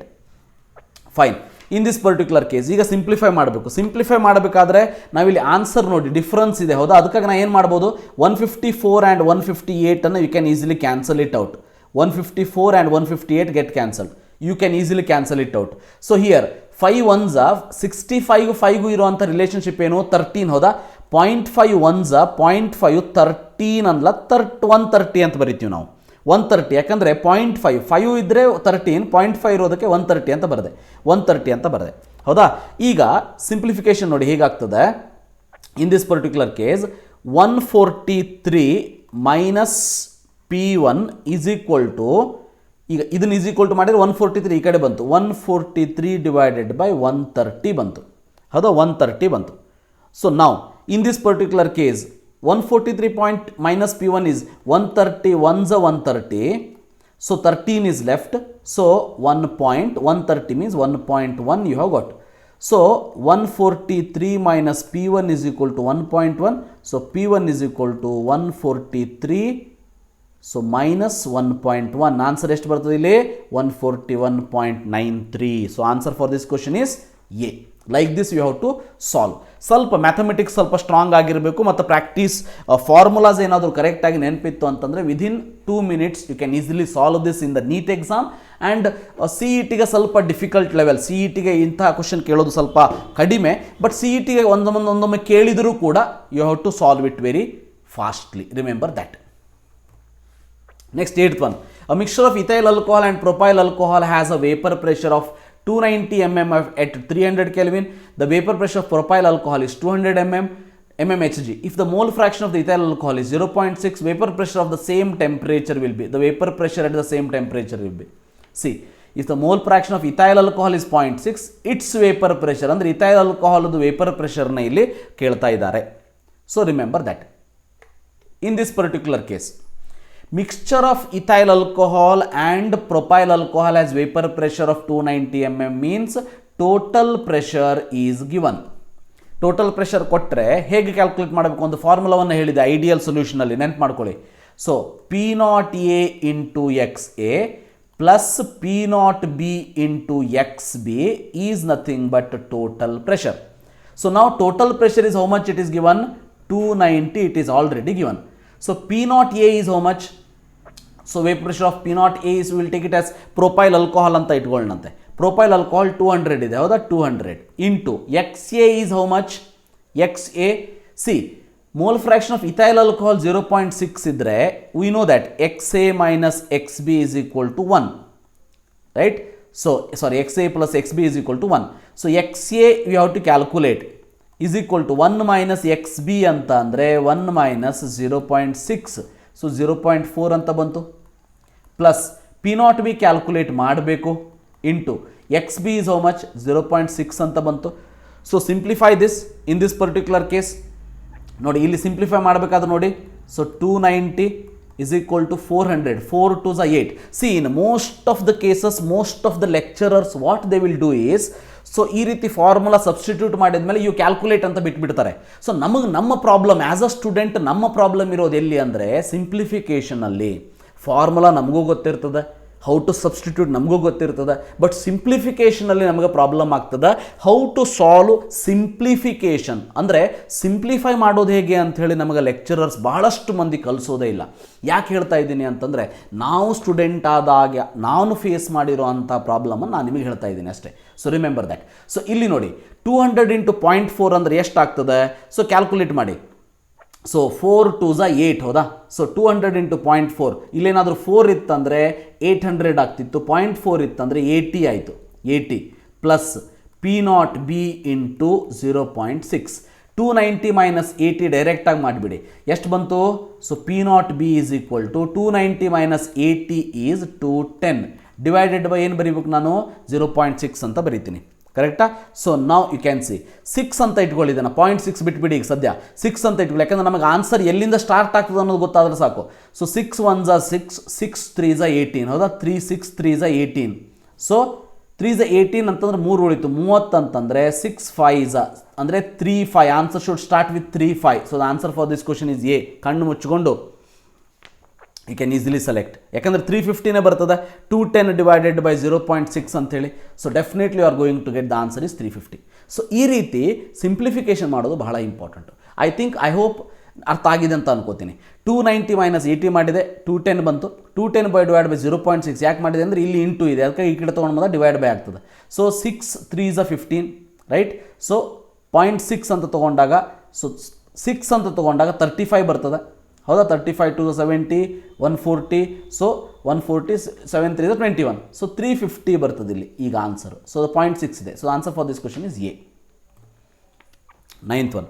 Fine. In this particular case, ಈಗ simplify ಮಾಡಬೇಕು. Simplify ಮಾಡಬೇಕಾದ್ರೆ ನಾವಿಲ್ಲಿ answer ನೋಡಿ difference ಇದೆ, ಹೌದಾ? ಅದಕ್ಕಾಗಿ ನಾನು ಏನು ಮಾಡ್ಬೋದು? 154 ಆ್ಯಂಡ್ 158 ಅನ್ನು you can easily cancel it out. 154 and 158 get cancelled. You can easily cancel it out. So here 5 ones are 65 5 ಇರುವಂಥ ರಿಲೇಷನ್ಶಿಪ್ ಏನು? 13, ಹೌದಾ? 0.5 ones 0.5 13 ಅಲ್ಲ 130 ಅಂತ ಬರಿತೀವಿ ನಾವು. 130 ಯಾಕಂದರೆ 0.5 5 ಇದ್ದರೆ 13, 0.5 ಇರೋದಕ್ಕೆ 130 ಅಂತ ಬರದೆ, 130 ಅಂತ ಬರದೆ, ಹೌದಾ? ಈಗ ಸಿಂಪ್ಲಿಫಿಕೇಶನ್ ನೋಡಿ ಹೇಗಾಗ್ತದೆ. In this particular case 143 minus P1 is equal to, ಈಗ ಇದನ್ನು ಈಸ್ ಈಕ್ವಲ್ ಟು ಮಾಡಿದರೆ 143 ಈ ಕಡೆ ಬಂತು, 143 ಡಿವೈಡೆಡ್ ಬೈ 130 ಬಂತು, ಹೌದಾ? 130 ಬಂತು. ಸೊ ನಾವು in this particular case 143 point minus P1 is 130 1s 130, so 13 is left, so 1.130 means 1.1 you have got. So 143 minus P1 is equal to 1.1, so P1 is equal to 143, so minus 1.1. Answer ಎಷ್ಟು ಬರ್ತದೆ ಇಲ್ಲಿ? 141.93. So answer for this question is A. Like this you have to solve. ಸ್ವಲ್ಪ mathematics ಸ್ವಲ್ಪ strong ಆಗಿರಬೇಕು ಮತ್ತು practice formulas ಏನಾದರೂ ಕರೆಕ್ಟಾಗಿ ನೆನಪಿತ್ತು ಅಂತಂದರೆ within 2 minutes you can easily solve this in the NEET exam. And CETಗೆ ಸ್ವಲ್ಪ ಡಿಫಿಕಲ್ಟ್ ಲೆವೆಲ್, CETಗೆ ಇಂತಹ ಕ್ವಶನ್ ಕೇಳೋದು ಸ್ವಲ್ಪ ಕಡಿಮೆ, ಬಟ್ CETಗೆ ಒಂದೊಮ್ಮೆ ಕೇಳಿದರೂ ಕೂಡ you have to solve it very fastly. Remember that. Next, 8th one. A mixture of ethyl alcohol and propyl alcohol has a vapor pressure of 290 mm at 300 Kelvin. The vapor pressure of propyl alcohol is 200 mmHg. If the mole fraction of the ethyl alcohol is 0.6, vapor pressure of the same temperature will be. The vapor pressure at the same temperature will be. See, if the mole fraction of ethyl alcohol is 0.6, its vapor pressure, ಅಂದರೆ ethyl alcohol vapor pressure ನ ಇಲ್ಲಿ ಕೇಳ್ತಾ ಇದ್ದಾರೆ. So remember that. In this particular case, mixture of ethyl alcohol and propyl alcohol has vapor pressure of 290 mm means total pressure is given. Total pressure ಕೊಟ್ಟರೆ ಹೇಗೆ calculate ಮಾಡಬೇಕು? ಒಂದು ಫಾರ್ಮುಲಾವನ್ನು ಹೇಳಿದೆ ideal ಸೊಲ್ಯೂಷನಲ್ಲಿ, ನೆನಪು ಮಾಡ್ಕೊಳ್ಳಿ. So P0A into XA plus P0B into XB is nothing but total pressure. So ನಾವು total pressure is how much it is given? 290, it is already given. So P0A is how much? So vapor pressure of P0A is, we will take it as propyl alcohol ಅಂತ ಇಟ್ಕೊಳ್ಳೋಣಂತೆ. propyl alcohol 200 ಇದೆ, ಹೌದಾ? 200 into XA is how much? XA, see, mole fraction of ethyl alcohol 0.6 ಇದ್ರೆ we know that XA minus XB is equal to 1, right? So sorry, XA plus XB is equal to 1. So XA we have to calculate is equal to 1 minus XB ಅಂತ ಅಂದರೆ 1 minus 0.6, so 0.4 ಅಂತ ಬಂತು. Plus P0B calculate ಮಾಡಬೇಕು into XB is how much? 0.6 ಅಂತ ಬಂತು. So simplify this in this particular case. ನೋಡಿ ಇಲ್ಲಿ simplify ಮಾಡಬೇಕಾದ್ರೆ ನೋಡಿ, so 290 is equal to 400. 4 to the 8. See, in most of the cases, most of the lecturers, what they will do is, so ಈ ರೀತಿ formula substitute ಮಾಡಿದ್ಮೇಲೆ ಇವು calculate ಅಂತ ಬಿಟ್ಬಿಡ್ತಾರೆ. ಸೊ ನಮ್ಮ ಪ್ರಾಬ್ಲಮ್ ಆ್ಯಸ್ ಅ ಸ್ಟೂಡೆಂಟ್, ನಮ್ಮ ಪ್ರಾಬ್ಲಮ್ ಇರೋದು ಎಲ್ಲಿ ಅಂದರೆ ಸಿಂಪ್ಲಿಫಿಕೇಷನಲ್ಲಿ. ಫಾರ್ಮುಲಾ ನಮಗೂ ಗೊತ್ತಿರ್ತದೆ, ಹೌ ಟು ಸಬ್ಸ್ಟಿಟ್ಯೂಟ್ ನಮಗೂ ಗೊತ್ತಿರ್ತದೆ, ಬಟ್ ಸಿಂಪ್ಲಿಫಿಕೇಷನಲ್ಲಿ ನಮಗೆ ಪ್ರಾಬ್ಲಮ್ ಆಗ್ತದೆ. ಹೌ ಟು ಸಾಲ್ವ್ ಸಿಂಪ್ಲಿಫಿಕೇಷನ್ ಅಂದರೆ ಸಿಂಪ್ಲಿಫೈ ಮಾಡೋದು ಹೇಗೆ ಅಂಥೇಳಿ ನಮಗೆ ಲೆಕ್ಚರರ್ಸ್ ಭಾಳಷ್ಟು ಮಂದಿ ಕಲಿಸೋದೇ ಇಲ್ಲ. ಯಾಕೆ ಹೇಳ್ತಾ ಇದ್ದೀನಿ ಅಂತಂದರೆ, ನಾವು ಸ್ಟೂಡೆಂಟ್ ಆದಾಗ ನಾನು ಫೇಸ್ ಮಾಡಿರೋ ಅಂಥ ಪ್ರಾಬ್ಲಮನ್ನು ನಾನು ನಿಮಗೆ ಹೇಳ್ತಾ ಇದ್ದೀನಿ ಅಷ್ಟೇ. So remember that. ಸೊ ಇಲ್ಲಿ ನೋಡಿ 200 ಇಂಟು 0.4 ಅಂದರೆ ಎಷ್ಟಾಗ್ತದೆ? ಸೊ ಕ್ಯಾಲ್ಕುಲೇಟ್ ಮಾಡಿ. ಸೊ 4 to the 8 ಹೌದಾ? ಸೊ 200 ಇಂಟು 0.4, ಇಲ್ಲೇನಾದರೂ 4 ಇತ್ತಂದರೆ 800 ಆಗ್ತಿತ್ತು, 0.4 ಇತ್ತಂದರೆ 80 ಆಯಿತು. 80 ಪ್ಲಸ್ P0B ಇಂಟು 0.6. 290 ಮೈನಸ್ 80 ಡೈರೆಕ್ಟಾಗಿ ಮಾಡಿಬಿಡಿ. ಎಷ್ಟು ಬಂತು? So P0B is equal to 290 minus 80 is 210 divided by ಏನು ಬರೀಬೇಕು ನಾನು? 0.6 ಅಂತ ಬರೀತೀನಿ. ಕರೆಕ್ಟಾ? ಸೊ ನಾವು ಯು ಕ್ಯಾನ್ ಸಿ 6 ಅಂತ ಇಟ್ಕೊಳ್ಳಿದ್ದಾನೆ. 0.6 ಬಿಟ್ಬಿಡಿ ಈಗ ಸದ್ಯ 6 ಅಂತ ಇಟ್ಕೊಳ್ಳಿ, ಯಾಕಂದ್ರೆ ನಮಗೆ ಆನ್ಸರ್ ಎಲ್ಲಿಂದ ಸ್ಟಾರ್ಟ್ ಆಗ್ತದೆ ಅನ್ನೋದು ಗೊತ್ತಾದ್ರೆ ಸಾಕು. ಸೊ 6 1 6, 6 3 18 ಹೌದಾ? 3 6 3 18. ಸೊ 3 18 ಅಂತಂದ್ರೆ 3 ಉಳಿತು. 30 ಅಂತಂದರೆ 6 5 ಅಂದರೆ 3 5. Answer should start with 3 5. So the answer for this question is A. ಕಣ್ಣು ಮುಚ್ಚಿಕೊಂಡು ಯು ಕ್ಯಾನ್ ಈಸಿಲಿ ಸೆಲೆಕ್ಟ್, ಯಾಕಂದರೆ 350ನೇ ಬರ್ತದೆ. 210 ಡಿವೈಡೆಡ್ ಬೈ 0.6 ಅಂತೇಳಿ. So definitely you are going to get the answer is 350. So ಈ ರೀತಿ ಸಿಂಪ್ಲಿಫಿಕೇಷನ್ ಮಾಡೋದು ಬಹಳ ಇಂಪಾರ್ಟೆಂಟು. ಐ ಹೋಪ್ ಅರ್ಥ ಆಗಿದೆ ಅಂತ ಅನ್ಕೋತೀನಿ. 290 ಮೈನಸ್ 80 ಮಾಡಿದೆ, 210 ಬಂತು. 210 ಬೈ ಡಿವೈಡ್ ಬೈ 0.6 ಯಾಕೆ ಮಾಡಿದೆ ಅಂದರೆ ಇಲ್ಲಿ ಇಂಟು ಇದೆ, ಅದಕ್ಕೆ ಈ ಕಡೆ ತೊಗೊಂಡು ಬಂದ ಡಿವೈಡ್ ಬೈ ಆಗ್ತದೆ. So 6 3 15 right. ಸೊ 0.6 ಅಂತ ತೊಗೊಂಡಾಗ, ಸೊ 6 ಅಂತ ತೊಗೊಂಡಾಗ 35 ಬರ್ತದೆ ಹೌದಾ? 35 to the 70 140. ಸೊ 140 7 3 21. ಸೊ 350 ಬರ್ತದೆ ಇಲ್ಲಿ ಈಗ ಆನ್ಸರ್. ಸೊ 0.6 ಇದೆ. So answer for this question is A. 9th one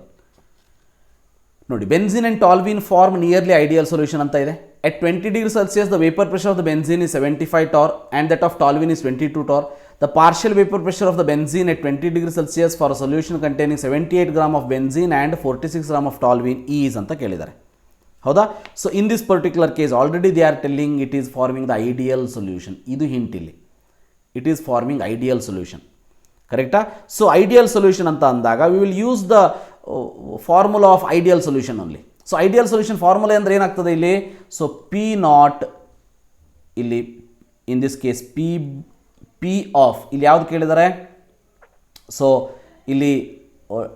ನೋಡಿ, benzene and toluene form nearly ideal solution ಅಂತ ಇದೆ. At 20 degrees Celsius, the vapor pressure of the benzene is 75 torr and that of toluene is 22 torr. The partial vapor pressure of the benzene at 20 degrees Celsius for a solution containing 78 gram of benzene and 46 gram of toluene is ಅಂತ ಕೇಳಿದ್ದಾರೆ ಹೌದಾ? So in this particular case already they are telling it is farming the ideal solution. ಇದು hint ಇಲ್ಲಿ, it is farming ideal solution. ಕರೆಕ್ಟಾ? So ideal solution ಅಂತ ಅಂದಾಗ we will use the formula of ideal solution only. So ideal solution formula ಅಂದರೆ ಏನಾಗ್ತದೆ ಇಲ್ಲಿ? So P0 ಇಲ್ಲಿ in this case P of ಇಲ್ಲಿ ಯಾವ್ದು ಕೇಳಿದ್ದಾರೆ? ಸೊ ಇಲ್ಲಿ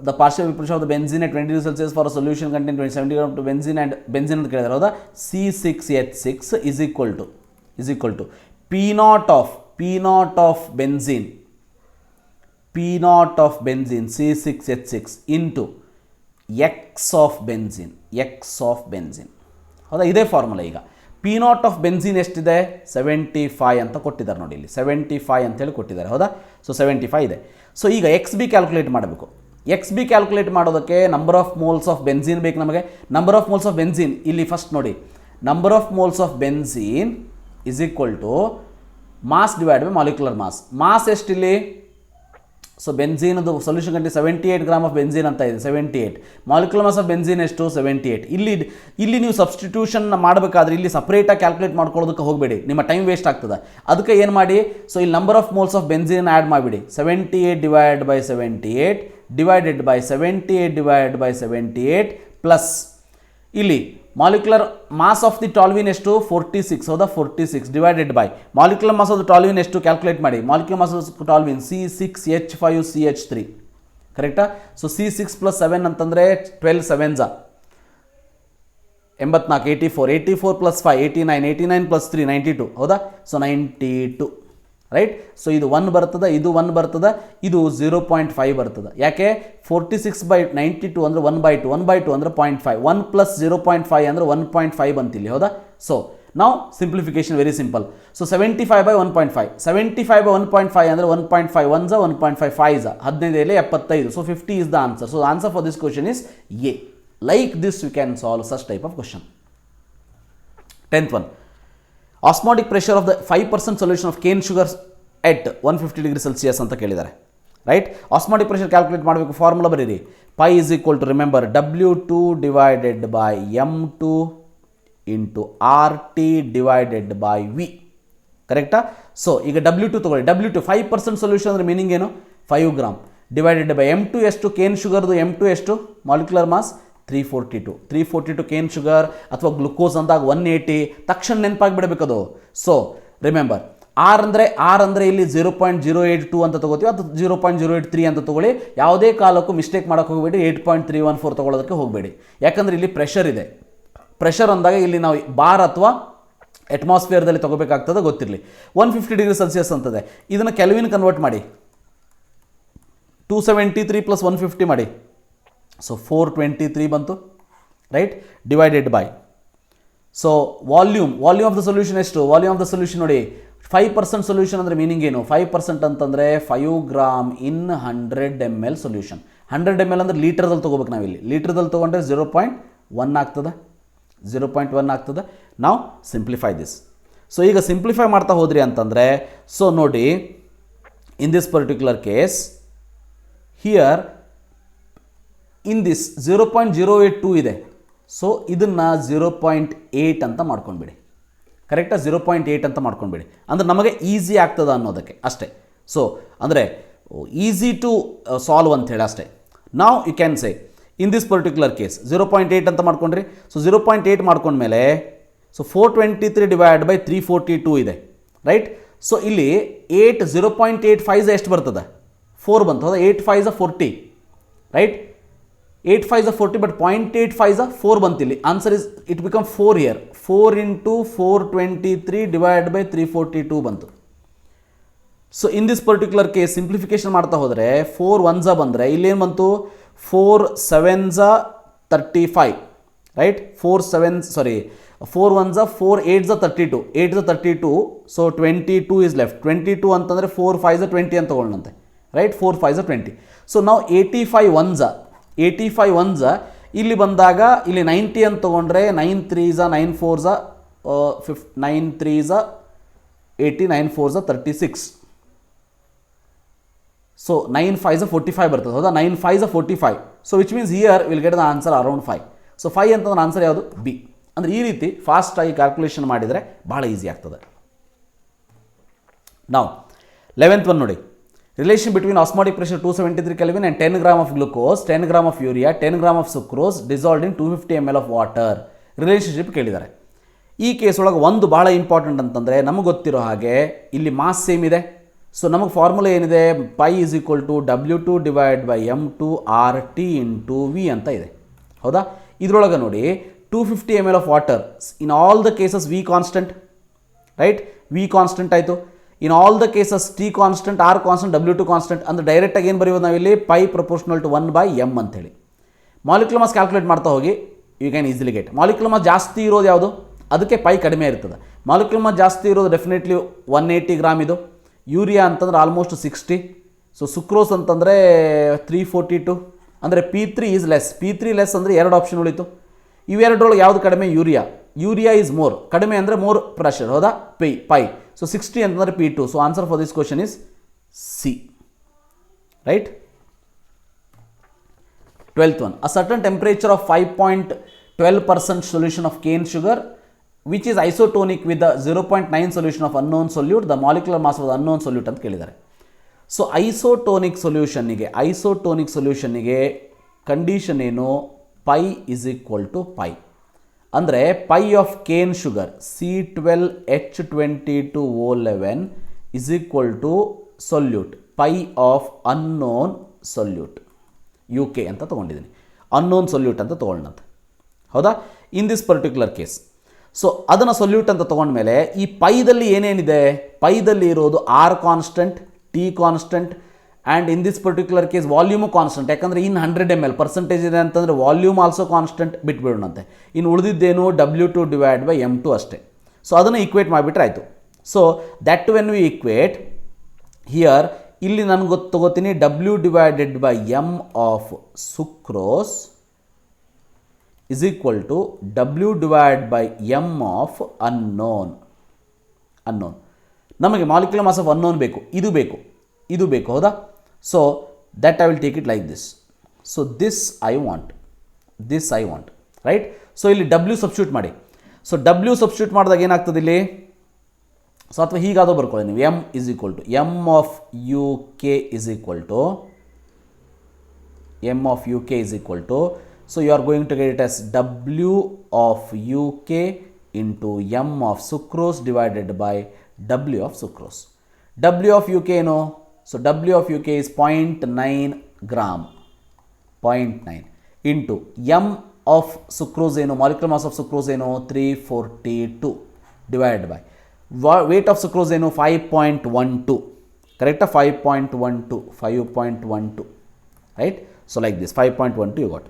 the partial vapor pressure of the benzene at 20 degrees Celsius for a solution containing 70 grams of benzene and benzene ಅಂತ ಕೇಳಿದ್ದಾರೆ ಹೌದಾ? C6H6 is equal to P0 of benzene C6H6 into X of benzene ಹೌದಾ? ಇದೇ formula. ಈಗ P0 of benzene ಎಷ್ಟಿದೆ? 75 ಅಂತ ಕೊಟ್ಟಿದ್ದಾರೆ ನೋಡಿ, ಇಲ್ಲಿ 75 ಅಂತೇಳಿ ಕೊಟ್ಟಿದ್ದಾರೆ ಹೌದಾ? ಸೊ 75 ಇದೆ. ಸೊ ಈಗ ಎಕ್ಸ್ ಬಿ ಕ್ಯಾಲ್ಕುಲೇಟ್ ಮಾಡಬೇಕು. ಎಕ್ಸ್ ಬಿ ಕ್ಯಾಲ್ಕುಲೇಟ್ ಮಾಡೋದಕ್ಕೆ number of moles of benzene ಬೇಕು ನಮಗೆ. Number of moles of benzene ಇಲ್ಲಿ ಫಸ್ಟ್ ನೋಡಿ, number of moles of benzene is equal to mass divide by molecular mass. Mass ಎಷ್ಟಿಲ್ಲಿ? So ಬೆನ್ಸಿನದು solution ಕಂಟಿ 78 gram of benzene ಅಂತ ಇದೆ, 78. ಮಾಲಿಕ್ಯುಲರ್ ಮಾಸ್ ಆಫ್ ಬೆನ್ಸಿನ್ ಎಷ್ಟು? 78. ಇಲ್ಲಿ ನೀವು ಸಬ್ಸ್ಟಿಟ್ಯೂಷನ್ ಮಾಡಬೇಕಾದ್ರೆ ಇಲ್ಲಿ ಸಪ್ರೇಟಾಗಿ ಕ್ಯಾಲ್ಕುಲೇಟ್ ಮಾಡ್ಕೊಳ್ಳೋದಕ್ಕೆ ಹೋಗಬೇಡಿ, ನಿಮ್ಮ ಟೈಮ್ ವೇಸ್ಟ್ ಆಗ್ತದೆ. ಅದಕ್ಕೆ ಏನು ಮಾಡಿ, ಸೊ ಇಲ್ಲಿ number of moles of benzene add ಮಾಡಿಬಿಡಿ. 78 divide by 78 divided by 78 divide by 78 plus ಇಲ್ಲಿ molecular mass of the toluene ಎಷ್ಟು? 46 ಹೌದಾ? 46 divided by molecular mass of the toluene ಎಷ್ಟು? ಕ್ಯಾಲ್ಕುಲೇಟ್ ಮಾಡಿ. ಮಾಲಿಕ್ಯುಲರ್ ಮಾಸ್ ಆಫ್ ಟಾಲ್ವಿನ್ C6H5CH3 ಕರೆಕ್ಟಾ? So C6 plus 7 ಅಂತಂದರೆ 12 7s 84, 84 plus 5 89, 89 plus 3 92 ಹೌದಾ? So 92 right. So ಇದು 1 ಬರ್ತದೆ, ಇದು 1 ಬರ್ತದೆ, ಇದು 0.5 ಬರ್ತದೆ. ಯಾಕೆ? 46 ಬೈ 92 ಅಂದರೆ 1/2, 1/2 ಅಂದರೆ 0.5, 1 ಪ್ಲಸ್ 0.5 ಅಂದರೆ 1.5 ಬಂತಿಲ್ಲಿ ಹೌದಾ? ಸೊ ನಾವು simplification very simple. So 75 by 1.5, 75 by 1.5 ಅಂದರೆ 1.5 1s 1.5 5s 15 75. So 50 is the answer. So the answer for this question is A. Like this you can solve such type of question. 10th one. Osmotic pressure of the 5% solution of cane sugar at 150 degrees Celsius ಅಂತ ಕೇಳಿದ್ದಾರೆ right. Osmotic pressure calculate ಮಾಡಬೇಕು. Formula ಬರೀರಿ. pi is equal to remember W2 divided by M2 into R T divided by V. ಕರೆಕ್ಟಾ? So ಈಗ W2 ತಗೊಳ್ಳಿ. W2 5% solution ಅಂದರೆ meaning ಏನು? 5 gram divided by M2 ಎಷ್ಟು? ಕೇನ್ ಶುಗರ್ದು M2 ಎಷ್ಟು? Molecular mass 342 Kane sugar ಅಥವಾ glucose ಅಂದಾಗ 180 ತಕ್ಷಣ ನೆನಪಾಗಿಬಿಡಬೇಕು ಅದು. ಸೊ ರಿಮೆಂಬರ್ ಆರ್ ಅಂದರೆ ಇಲ್ಲಿ 0.082 ಅಂತ ತಗೋತೀವಿ, ಅದು 0.083 ಅಂತ ತಗೊಳ್ಳಿ. ಯಾವುದೇ ಕಾಲಕ್ಕೂ ಮಿಸ್ಟೇಕ್ ಮಾಡೋಕ್ಕೆ ಹೋಗಬೇಡಿ, 8.314 ತಗೊಳ್ಳೋದಕ್ಕೆ ಹೋಗಬೇಡಿ. ಯಾಕಂದರೆ ಇಲ್ಲಿ ಪ್ರೆಷರ್ ಇದೆ. ಪ್ರೆಷರ್ ಅಂದಾಗ ಇಲ್ಲಿ ನಾವು ಬಾರ್ ಅಥವಾ ಅಟ್ಮಾಸ್ಫಿಯರ್ದಲ್ಲಿ ತಗೋಬೇಕಾಗ್ತದೆ, ಗೊತ್ತಿರಲಿ. 150 ಡಿಗ್ರಿ ಸೆಲ್ಸಿಯಸ್ ಅಂತದೆ. ಇದನ್ನು ಕೆಲ್ವಿನ್ ಕನ್ವರ್ಟ್ ಮಾಡಿ, 273 + 150 ಮಾಡಿ. ಸೊ 423 ಬಂತು, right? Divided by, so volume of the solution ಎಷ್ಟು? ವಾಲ್ಯೂಮ್ ಆಫ್ ದ ಸೊಲ್ಯೂಷನ್ ನೋಡಿ, 5% ಸೊಲ್ಯೂಷನ್ ಅಂದರೆ ಮೀನಿಂಗ್ ಏನು? 5% ಅಂತಂದರೆ 5 ಗ್ರಾಮ್ ಇನ್ 100 ml ಸೊಲ್ಯೂಷನ್. 100 ml ಅಂದರೆ ಲೀಟರ್ದಲ್ಲಿ ತೊಗೋಬೇಕು ನಾವಿಲ್ಲಿ. ಲೀಟರ್ದಲ್ಲಿ ತೊಗೊಂಡ್ರೆ 0.1 ಆಗ್ತದೆ. 0.1 ಆಗ್ತದೆ. ನಾವು ಸಿಂಪ್ಲಿಫೈ ದಿಸ್. ಸೊ ಈಗ ಸಿಂಪ್ಲಿಫೈ ಮಾಡ್ತಾ ಹೋದ್ರಿ ಅಂತಂದರೆ, ಸೊ ನೋಡಿ, ಇನ್ this particular case here in this 0.082 ಇದೆ. ಸೊ ಇದನ್ನು 0.8 ಅಂತ ಮಾಡ್ಕೊಂಡ್ಬಿಡಿ. ಕರೆಕ್ಟಾ? 0.8 ಅಂತ ಮಾಡ್ಕೊಂಡ್ಬಿಡಿ. ಅಂದರೆ ನಮಗೆ ಈಸಿ ಆಗ್ತದೆ ಅನ್ನೋದಕ್ಕೆ ಅಷ್ಟೇ. ಸೊ ಅಂದರೆ ಈಸಿ ಟು ಸಾಲ್ವ್ ಅಂಥೇಳಿ ಅಷ್ಟೇ. ನಾವು you can say in this particular case 0.8 ಅಂತ ಮಾಡ್ಕೊಂಡ್ರಿ. ಸೊ 0.8 ಮಾಡ್ಕೊಂಡ್ಮೇಲೆ ಸೊ 423 ಡಿವೈಡ್ ಬೈ 342 ಇದೆ, ರೈಟ್? ಸೊ ಇಲ್ಲಿ 0.85 ಎಷ್ಟು ಬರ್ತದೆ? 4 ಬಂತು, ಹೌದಾ? 8 5 40, ರೈಟ್? 8 5 40, ಬಟ್ 0.85 4 ಬಂತಿಲ್ಲಿ. Answer is it become 4 year. 4 into 423 divide by 342 ಬಂತು. So in this particular case simplification ಮಾಡ್ತಾ ಹೋದರೆ 4 1s ಬಂದರೆ ಇಲ್ಲೇನು ಬಂತು? 4 7s 35, right? 4 1s 4 8s 32, 8s 32. So 22 is left. 22 ಅಂತಂದರೆ 4 5s 20 ಅಂತ ತಗೊಳ್ಳಂತೆ, ರೈಟ್? 4 5s 20. ಸೊ ನಾವು 85 1s ಇಲ್ಲಿ ಬಂದಾಗ ಇಲ್ಲಿ 90 ಅಂತ ತೊಗೊಂಡ್ರೆ 9 3s 9 4s 9 3s 80, 9 4s 36. So 9 5s 45 ಬರ್ತದೆ, ಹೌದಾ? 9 5s 45. So which means here will get the answer around 5. So 5 ಅಂತಂದ್ರೆ ಆನ್ಸರ್ ಯಾವುದು? ಬಿ. ಅಂದರೆ ಈ ರೀತಿ ಫಾಸ್ಟಾಗಿ ಕ್ಯಾಲ್ಕುಲೇಷನ್ ಮಾಡಿದರೆ ಭಾಳ ಈಸಿ ಆಗ್ತದೆ. ನಾವು 11th ಒನ್ ನೋಡಿ. Relation between osmotic pressure 273 Kelvin and 10 gram of glucose, 10 gram of urea, 10 gram of sucrose dissolved in 250 ml of water. Relationship ಕೇಳಿದ್ದಾರೆ. ಈ ಕೇಸ್ ಒಳಗೆ ಒಂದು ಭಾಳ ಇಂಪಾರ್ಟೆಂಟ್ ಅಂತಂದರೆ ನಮಗೆ ಗೊತ್ತಿರೋ ಹಾಗೆ ಇಲ್ಲಿ ಮಾಸ್ ಸೇಮ್ ಇದೆ. ಸೊ ನಮಗೆ ಫಾರ್ಮುಲಾ ಏನಿದೆ? Pi is equal to W2 divide by M2 RT into V ಅಂತ ಇದೆ, ಹೌದಾ? ಇದರೊಳಗೆ ನೋಡಿ 250 ml of water, in all the cases V constant, right? V constant ಆಯಿತು. In all the cases T constant, R constant, W2 constant. ಅಂದರೆ ಡೈರೆಕ್ಟಾಗಿ ಏನು ಬರೆಯೋದು ನಾವಿಲ್ಲಿ? ಪೈ ಪ್ರಪೋರ್ಷನಲ್ ಟು 1/m ಅಂತೇಳಿ. ಮಾಲಿಕ್ಯುಲರ್ ಮಾಸ್ ಕ್ಯಾಲ್ಕುಲೇಟ್ ಮಾಡ್ತಾ ಹೋಗಿ you can easily get. Molecular mass ಜಾಸ್ತಿ ಇರೋದು ಯಾವುದು? ಅದಕ್ಕೆ ಪೈ ಕಡಿಮೆ ಇರ್ತದೆ. ಮಾಲಿಕ್ಯುಲರ್ ಮಾಸ್ ಜಾಸ್ತಿ ಇರೋದು ಡೆಫಿನೆಟ್ಲಿ 180 ಗ್ರಾಮ್ ಇದು. ಯೂರಿಯಾ ಅಂತಂದ್ರೆ ಆಲ್ಮೋಸ್ಟ್ 60. ಸೊ ಸುಕ್ರೋಸ್ ಅಂತಂದರೆ 342. ಅಂದರೆ P3 is less. P3 less ಅಂದರೆ 2 ಆಪ್ಷನ್ ಉಳಿತು. ಇವೆರಡರೊಳಗೆ ಯಾವುದು ಕಡಿಮೆ? Urea is more. ಕಡಿಮೆ ಅಂದರೆ ಮೋರ್ ಪ್ರೆಷರ್, ಹೌದಾ? ಪೈ. ಸೊ 60 ಅಂತಂದರೆ P2. So answer for this question is C, right? 12th one. A certain temperature of 5.12% solution of cane sugar which is isotonic with the 0.9 solution of unknown solute, the molecular mass of the unknown solute ಅಂತ ಕೇಳಿದ್ದಾರೆ. So isotonic ಸೊಲ್ಯೂಷನ್ನಿಗೆ condition ಏನು? Pi is equal to pi. ಅಂದರೆ pi of cane sugar C12H22O11 is equal to solute pi of unknown solute UK ಅಂತ ತೊಗೊಂಡಿದ್ದೀನಿ. Unknown solute ಅಂತ ತೊಗೊಂಡಂತೆ, ಹೌದಾ? In this particular case so ಅದನ್ನು ಸೊಲ್ಯೂಟ್ ಅಂತ ತೊಗೊಂಡ್ಮೇಲೆ ಈ ಪೈದಲ್ಲಿ ಏನೇನಿದೆ? ಪೈದಲ್ಲಿ ಇರೋದು R constant, T constant and in this particular case volume constant. ಯಾಕಂದರೆ ಇನ್ 100 ml ಪರ್ಸೆಂಟೇಜ್ ಇದೆ ಅಂತಂದರೆ ವಾಲ್ಯೂಮ್ ಆಲ್ಸೋ ಕಾನ್ಸ್ಟೆಂಟ್ ಬಿಟ್ಬಿಡೋಣಂತೆ. ಇನ್ನು ಉಳಿದಿದ್ದೇನು? W2 ಡಿವೈಡ್ ಬೈ M2 ಅಷ್ಟೇ. ಸೊ ಅದನ್ನು ಈಕ್ವೇಟ್ ಮಾಡಿಬಿಟ್ರೆ ಆಯಿತು. So that when we equate here, ಇಲ್ಲಿ ನನಗೆ ತಗೋತೀನಿ W divided by M of sucrose is equal to W divide by M of unknown. ನಮಗೆ ಮಾಲಿಕ್ಯುಲರ್ ಮಾಸ್ ಆಫ್ ಅನ್ನೋನ್ ಬೇಕು, ಇದು ಬೇಕು, ಹೌದಾ? So that I will take it like this. So this I want, right? So ಇಲ್ಲಿ W substitute ಮಾಡಿ. So W substitute ಮಾಡಿದಾಗ ಏನಾಗ್ತದೆ ಇಲ್ಲಿ, ಸೊ ಅಥವಾ ಹೀಗಾದರೂ ಬರ್ಕೊಳ್ಳಿ ನೀವು, M is equal to M of U K is equal to m of uk is equal to, so you are going to get it as w of uk into m of sucrose divided by w of sucrose. W of uk ಏನು, so w of uk is 0.9 gram, 0.9 into m of sucrose ಏನು, molecular mass of sucrose ಏನು 342 divided by weight of sucrose ಏನು 5.12, correct, 5.12, right. So like this 5.12 you got.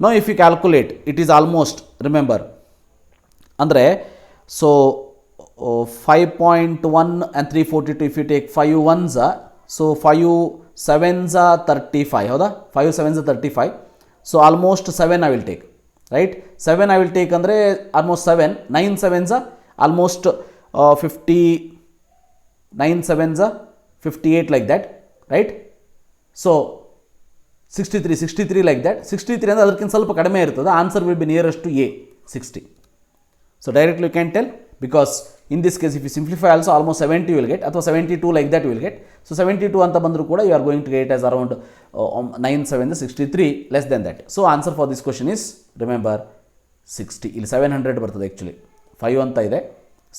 Now if you calculate, it is almost, remember andre, so 5.1 and 342, if you take 5 ones, so 5 sevens 35, howda, 5 sevens 35, so almost 7 I will take, right, 7 I will take andre almost 7, 9 sevens almost 50, 9 sevens 58 like that, right. So 63 like that, 63 ಅಂದರೆ ಅದಕ್ಕಿಂತ ಸ್ವಲ್ಪ ಕಡಿಮೆ ಇರ್ತದೆ, answer will be nearest to a 60. So directly you can tell, because in this case if you simplify also almost 70 will get, ಅಥವಾ 72 like that will get. So 72 ಅಂತ ಬಂದರೂ ಕೂಡ you are going to get as around 9 7 63 less than that. So answer for this question is remember 60. ಇಲ್ಲಿ 700 ಬರ್ತದೆ actually, 5 ಅಂತ ಇದೆ,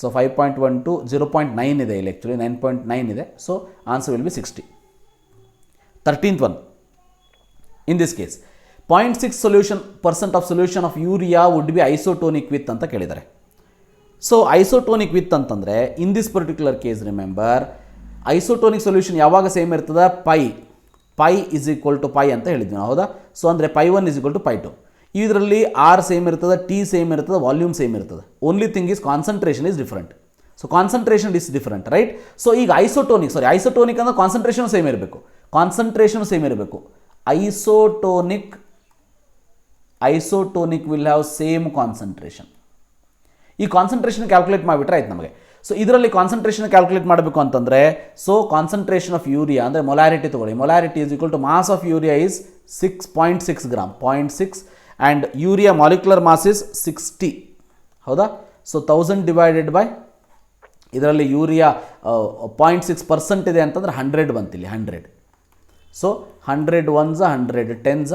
so 5.12 0.9 ಇದೆ ಇಲ್ಲಿ, ಆ್ಯಕ್ಚುಲಿ 9.9 ಇದೆ, so answer will B 60. 13th one. In this case 0.6 solution % of solution of urea would be isotonic with ಅಂತ ಕೇಳಿದ್ದಾರೆ. So isotonic with ಅಂತಂದರೆ in this particular case remember isotonic solution ಯಾವಾಗ same ಇರ್ತದೆ, pi is equal to pi ಅಂತ ಹೇಳಿದ್ವಿ ನಾವು, ಹೌದಾ. So ಅಂದರೆ pi 1 is equal to pi 2. ಇದರಲ್ಲಿ ಆರ್ ಸೇಮ್ ಇರ್ತದೆ, ಟಿ ಸೇಮ್ ಇರ್ತದೆ, ವಾಲ್ಯೂಮ್ ಸೇಮ್ ಇರ್ತದೆ. Only thing is concentration is different. So concentration is different, right. So ಈಗ ಐಸೋಟೋನಿಕ್ ಅಂದರೆ ಕಾನ್ಸಂಟ್ರೇಷನ್ ಸೇಮ್ ಇರಬೇಕು, isotonic will have same concentration. ಈ concentration calculate ಮಾಡಿಬಿಟ್ರೆ ಆಯ್ತು ನಮಗೆ. ಸೊ ಇದರಲ್ಲಿ ಕಾನ್ಸಂಟ್ರೇಷನ್ ಕ್ಯಾಲ್ಕುಲೇಟ್ ಮಾಡಬೇಕು ಅಂತಂದರೆ, ಸೊ ಕಾನ್ಸಂಟ್ರೇಷನ್ ಆಫ್ ಯೂರಿಯಾ ಅಂದರೆ ಮೊಲಾರಿಟಿ ತಗೊಳ್ಳಿ, molarity is equal to mass of urea is 6.6 gram, 0.6, and urea molecular mass is 60, ಹೌದಾ. ಸೊ 1000 ಡಿವೈಡೆಡ್ ಬೈ, ಇದರಲ್ಲಿ ಯೂರಿಯಾ 0.6% ಇದೆ ಅಂತಂದರೆ 100 ಬಂತಿಲ್ಲಿ, 100. So 100 ones 100 tens,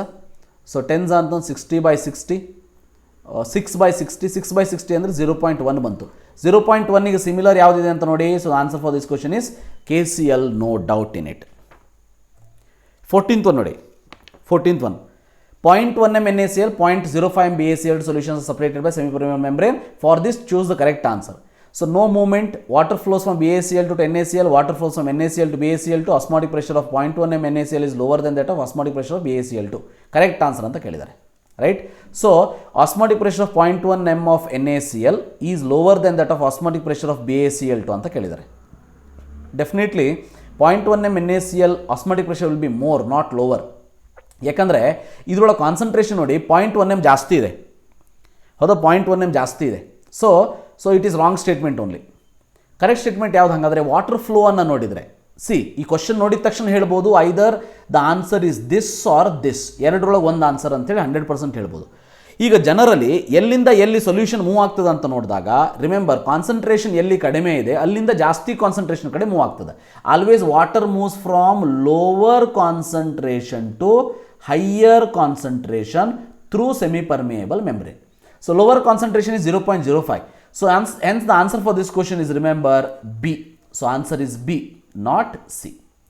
so tens ಅಂತ 60/60, 6/60 ಅಂದರೆ 0.1 ಬಂತು. 0.1ಗೆ ಸಿಮಿಲರ್ ಯಾವುದಿದೆ ಅಂತ ನೋಡಿ. So answer for this question is KCl, no doubt in it. 14th one ನೋಡಿ, 14th one. 0.1 m NaCl, 0.05 m BaCl solutions are separated by semipermeable membrane. For this choose the correct answer. So no movement, water flows from BaCl to NaCl, water flows from NaCl to BaCl to osmotic pressure of 0.1 m NaCl is lower than that of osmotic pressure of BaCl2. Correct answer ಅಂತ ಕೇಳಿದ್ದಾರೆ, right. So osmotic pressure of 0.1 m of NaCl is lower than that of osmotic pressure of BaCl2 ಅಂತ ಕೇಳಿದ್ದಾರೆ. Definitely 0.1 m NaCl osmotic pressure will be more, not lower. ಯಾಕಂದರೆ ಇದರೊಳಗೆ concentration ನೋಡಿ 0.1 m ಜಾಸ್ತಿ ಇದೆ, ಹೌದಾ, 0.1 m ಜಾಸ್ತಿ ಇದೆ. So it is wrong statement only. Correct statement ಯಾವ್ದು ಹಾಗಾದರೆ, ವಾಟರ್ ಫ್ಲೋ ಅನ್ನು ನೋಡಿದರೆ, ಈ ಕ್ವಶನ್ ನೋಡಿದ ತಕ್ಷಣ ಹೇಳ್ಬೋದು either the answer is this or this, ಎರಡರೊಳಗೆ ಒಂದು ಆನ್ಸರ್ ಅಂತೇಳಿ 100% ಹೇಳ್ಬೋದು. ಈಗ ಜನರಲಿ ಎಲ್ಲಿಂದ ಎಲ್ಲಿ ಸೊಲ್ಯೂಷನ್ ಮೂವ್ ಆಗ್ತದೆ ಅಂತ ನೋಡಿದಾಗ, ರಿಮೆಂಬರ್ ಕಾನ್ಸಂಟ್ರೇಷನ್ ಎಲ್ಲಿ ಕಡಿಮೆ ಇದೆ ಅಲ್ಲಿಂದ ಜಾಸ್ತಿ ಕಾನ್ಸಂಟ್ರೇಷನ್ ಕಡೆ ಮೂವ್ ಆಗ್ತದೆ. Always water moves from lower concentration to higher concentration through semi permeable membrane. So lower concentration is 0.05. So hence the answer for this question is, remember, B. So answer is B, not C.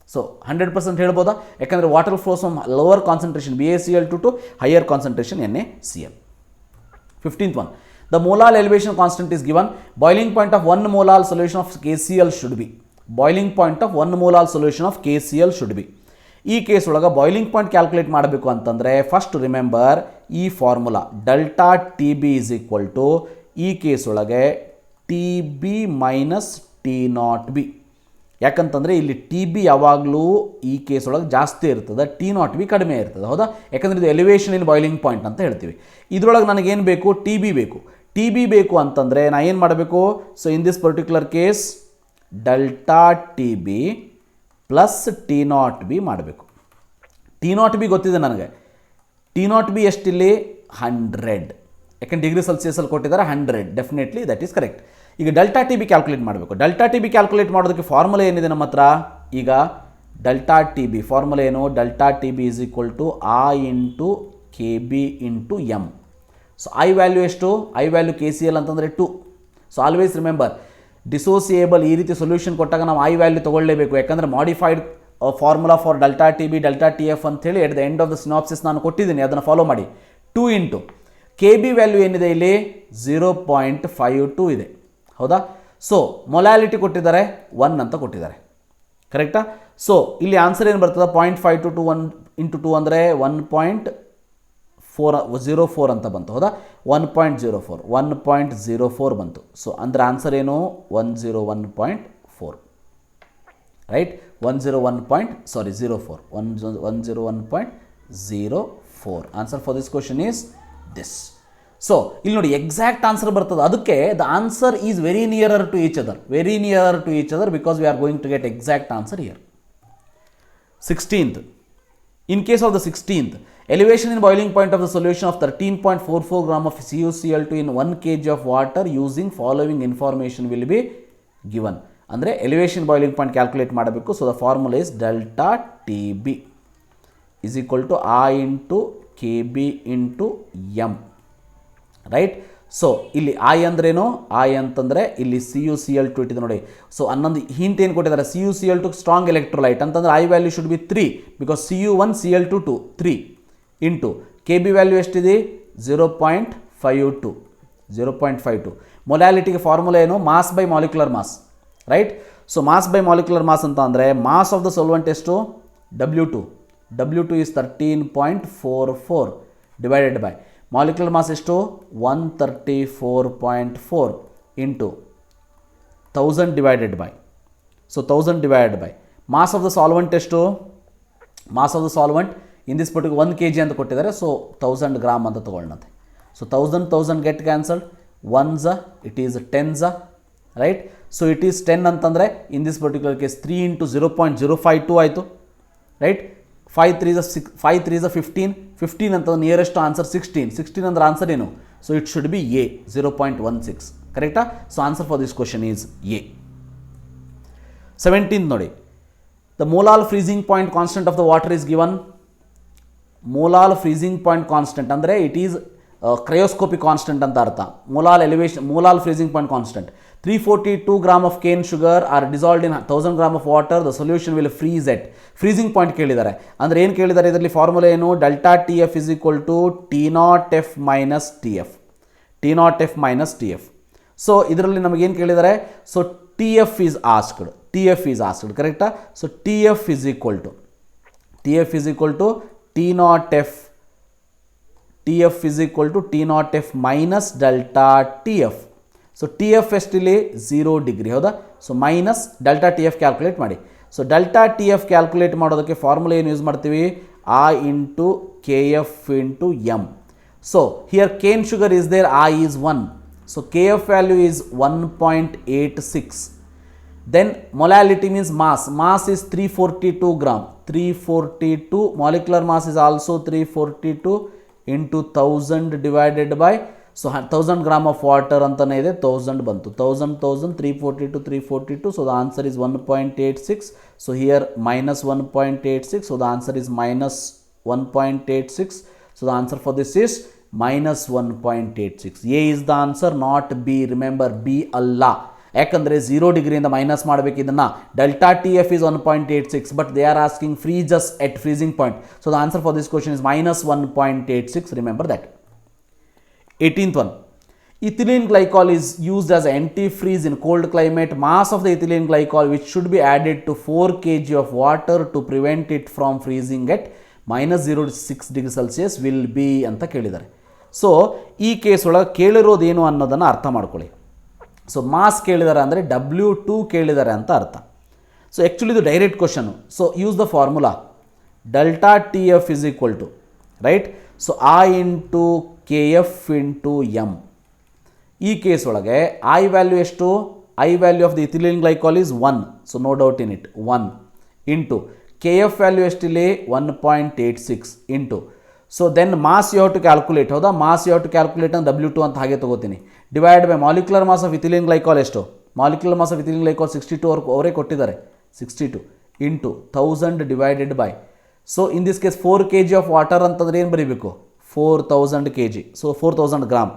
So 100% ಹೇಳ್ಬೋದಾ, ಯಾಕಂದರೆ water flows from lower concentration BaCl2 to higher concentration NaCl. 15th one. The molar elevation constant is given. Boiling point of 1 molar solution of KCl should be. Boiling point of 1 molar solution of KCl should be. ಈ case ಒಳಗೆ boiling point calculate ಮಾಡಬೇಕು ಅಂತಂದರೆ first remember ಈ formula delta TB is equal to, ಈ case ಒಳಗೆ TB minus T0B. ಯಾಕಂತಂದರೆ ಇಲ್ಲಿ TB ಯಾವಾಗಲೂ ಈ ಕೇಸ್ ಒಳಗೆ ಜಾಸ್ತಿ ಇರ್ತದೆ, T0B ಕಡಿಮೆ ಇರ್ತದೆ, ಹೌದಾ. ಯಾಕಂದರೆ ಇದು ಎಲಿವೇಷನ್ ಇನ್ ಬಾಯ್ಲಿಂಗ್ ಪಾಯಿಂಟ್ ಅಂತ ಹೇಳ್ತೀವಿ. ಇದರೊಳಗೆ ನನಗೇನು ಬೇಕು, TB ಬೇಕು. TB ಬೇಕು ಅಂತಂದರೆ ನಾ ಏನು ಮಾಡಬೇಕು, so in this particular case delta TB plus T0B ಮಾಡಬೇಕು. T0B ಗೊತ್ತಿದೆ ನನಗೆ, T0B ಎಷ್ಟಿಲ್ಲಿ 100, ಯಾಕೆಂದ್ರೆ ಡಿಗ್ರಿ ಸೆಲ್ಸಿಯಸಲ್ಲಿ ಕೊಟ್ಟಿದ್ದಾರೆ 100, ಡೆಫಿನೆಟ್ಲಿ ದಟ್ ಈಸ್ ಕರೆಕ್ಟ್. ಈಗ ಡೆಲ್ಟಾ ಟಿ ಬಿ ಕ್ಯಾಲ್ಕುಲೇಟ್ ಮಾಡಬೇಕು. ಡೆಲ್ಟಾ ಟಿ ಬಿ ಕ್ಯಾಲ್ಕುಲೇಟ್ ಮಾಡೋದಕ್ಕೆ ಫಾರ್ಮುಲಾ ಏನಿದೆ ನಮ್ಮ ಹತ್ರ? ಈಗ ಡೆಲ್ಟಾ ಟಿ ಬಿ ಫಾರ್ಮುಲಾ ಏನು? Delta T B is equal to I into K B into m. So i value ಎಷ್ಟು? I value K C L ಅಂತಂದರೆ 2. So always remember, ಡಿಸೋಸಿಯೇಬಲ್ ಈ ರೀತಿ ಸೊಲ್ಯೂಷನ್ ಕೊಟ್ಟಾಗ ನಾವು ಐ ವ್ಯಾಲ್ಯೂ ತೊಗೊಳ್ಳೇಬೇಕು. ಯಾಕಂದರೆ modified formula for delta T B delta T F ಅಂತೇಳಿ at the end of the synopsis ನಾನು ಕೊಟ್ಟಿದ್ದೀನಿ, ಅದನ್ನು ಫಾಲೋ ಮಾಡಿ. 2 ಇಂಟು ಕೆ ಬಿ ವ್ಯಾಲ್ಯೂ ಏನಿದೆ ಇಲ್ಲಿ 0.52 ಇದೆ, ಹೌದಾ? ಸೊ ಮೊಲಾಲಿಟಿ ಕೊಟ್ಟಿದ್ದಾರೆ 1 ಅಂತ ಕೊಟ್ಟಿದ್ದಾರೆ, ಕರೆಕ್ಟಾ? ಸೊ ಇಲ್ಲಿ ಆನ್ಸರ್ ಏನು ಬರ್ತದೆ? 0.52 to 1 ಇಂಟು 2 ಅಂದರೆ 1.04 ಅಂತ ಬಂತು, ಹೌದಾ? 1.04 ಬಂತು. ಸೊ ಅಂದರೆ ಆನ್ಸರ್ ಏನು? 101.4, right? 101.04 answer for this question is this. So ಇಲ್ಲಿ ನೋಡಿ ಎಕ್ಸಾಕ್ಟ್ ಆನ್ಸರ್ ಬರ್ತದೆ. ಅದಕ್ಕೆ the answer is very nearer to each other because we are going to get exact answer here. 16th, in case of the 16th, elevation in boiling point of the solution of 13.44 gram of CuCl2 in 1 kg of water using following information will be given. ಅಂದರೆ elevation boiling point calculate ಮಾಡಬೇಕು. So the formula is delta T B is equal to I into K B into M, right? So ಇಲ್ಲಿ I ಅಂದ್ರೇನು? I ಅಂತಂದರೆ ಇಲ್ಲಿ CuCl2 ಇಟ್ಟಿದೆ ನೋಡಿ. So ಅನ್ನೊಂದು hint ಏನು ಕೊಟ್ಟಿದ್ದಾರೆ? CuCl2 ಸ್ಟ್ರಾಂಗ್ ಎಲೆಕ್ಟ್ರೋಲೈಟ್ ಅಂತಂದರೆ i value should be 3 because Cu1 Cl2 2 3 into K B value ಎಷ್ಟಿದೆ? 0.52. ಮೊಲಾಲಿಟಿಗೆ ಫಾರ್ಮುಲಾ ಏನು? Mass by molecular mass, right? So mass by molecular mass ಅಂತ ಅಂದರೆ ಮಾಸ್ ಆಫ್ ದ ಸೊಲ್ವೆಂಟ್ ಎಷ್ಟು? W2 is 13.44 divided by molecular mass ಎಷ್ಟು? 134.4 into 1000 divided by. So 1000 divided by mass of the solvent ಎಷ್ಟು? Mass of the solvent in this particular 1 kg ಅಂತ ಕೊಟ್ಟಿದ್ದಾರೆ. So 1000 gram ಅಂತ ತೊಗೊಳ್ಳಂತೆ. So 1000 get cancelled, 1s it is 10s, right? So it is 10 ಅಂತಂದರೆ in this particular case 3 into 0.052 ಆಯಿತು, right? 5 3s 15 ಅಂತ nearest answer 16 ಅಂದ್ರೆ answer ಏನು? So it should be A 0.16, ಕರೆಕ್ಟಾ? So answer for this question is A. 17th ನೋಡಿ, the molal freezing point constant of the water is given. Molal freezing point constant ಅಂದರೆ it is cryoscopic constant ಅಂತ ಅರ್ಥ. Molal freezing point constant 342 gram of cane sugar are dissolved in 1000 gram of water. The solution will freeze at freezing point ಕೇಳಿದ್ದಾರೆ. ಅಂದರೆ ಏನು ಕೇಳಿದ್ದಾರೆ ಇದರಲ್ಲಿ? Formula ಏನು? Delta T F is equal to T0F minus TF. So ಇದರಲ್ಲಿ ನಮಗೇನು ಕೇಳಿದ್ದಾರೆ? So T F is asked, ಕರೆಕ್ಟಾ? So T F is equal to T0F minus delta T F. So T F ಎಷ್ಟಿಲ್ಲಿ 0 ಡಿಗ್ರಿ, ಹೌದಾ? So minus delta T F calculate ಮಾಡಿ. So delta T F calculate ಮಾಡೋದಕ್ಕೆ formula ಏನು use ಮಾಡ್ತೀವಿ? I into K F into m. So here cane sugar is there, I is 1. So K F value is 1.86. Then molality means mass is 342 gram. 342 molecular mass is also 342 into 1000 divided by, so 1000 gram of water ಅಂತನೇ ಇದೆ, 1000 ಬಂತು. 1000 342. So the answer is 1.86. So here minus 1.86. So the answer is minus 1.86. So the answer for this is minus 1.86. A is the answer, not B. Remember, B ಅಲ್ಲ. ಯಾಕಂದರೆ 0 ಡಿಗ್ರಿಯಿಂದ minus ಮಾಡಬೇಕು ಇದನ್ನು. Delta T F is 1.86, but they are asking freezes at freezing point. So the answer for this question is minus 1.86. Remember that. 18th one. Ethylene glycol is used as antifreeze in cold climate. Mass of the ethylene glycol which should be added to 4 kg of water to prevent it from freezing at minus 0.6 degree Celsius will be ಅಂತ ಕೇಳಿದ್ದಾರೆ. So ಈ case ಒಳಗೆ ಕೇಳಿರೋದೇನು ಅನ್ನೋದನ್ನು ಅರ್ಥ ಮಾಡ್ಕೊಳ್ಳಿ. So mass ಕೇಳಿದ್ದಾರೆ ಅಂದರೆ W2 ಕೇಳಿದ್ದಾರೆ ಅಂತ ಅರ್ಥ. ಸೊ ಆ್ಯಕ್ಚುಲಿ ಇದು direct question. So use the formula delta T F is equal to, right? So i into K F into m. ಈ ಕೇಸ್ ಒಳಗೆ ಐ ವ್ಯಾಲ್ಯೂ ಎಷ್ಟು? I value of the ethylene glycol is 1. So no doubt in it, 1 into K F value ಎಷ್ಟಿಲ್ಲಿ 1.86 into. So then mass you have to calculate, ಹೌದಾ, mass you have to calculate ಅಂತ W2 ಅಂತ ಹಾಗೆ ತೊಗೋತೀನಿ. Divide by molecular mass of ethylene glycol ಎಷ್ಟು, molecular mass of ethylene glycol 62 ಅವರೇ ಕೊಟ್ಟಿದ್ದಾರೆ, 62 into 1000 divided by, so in this case 4 kg of water ಅಂತಂದ್ರೆ ಏನು ಬರೀಬೇಕು, 4000 kg, ಸೊ 4000 ಗ್ರಾಮ್.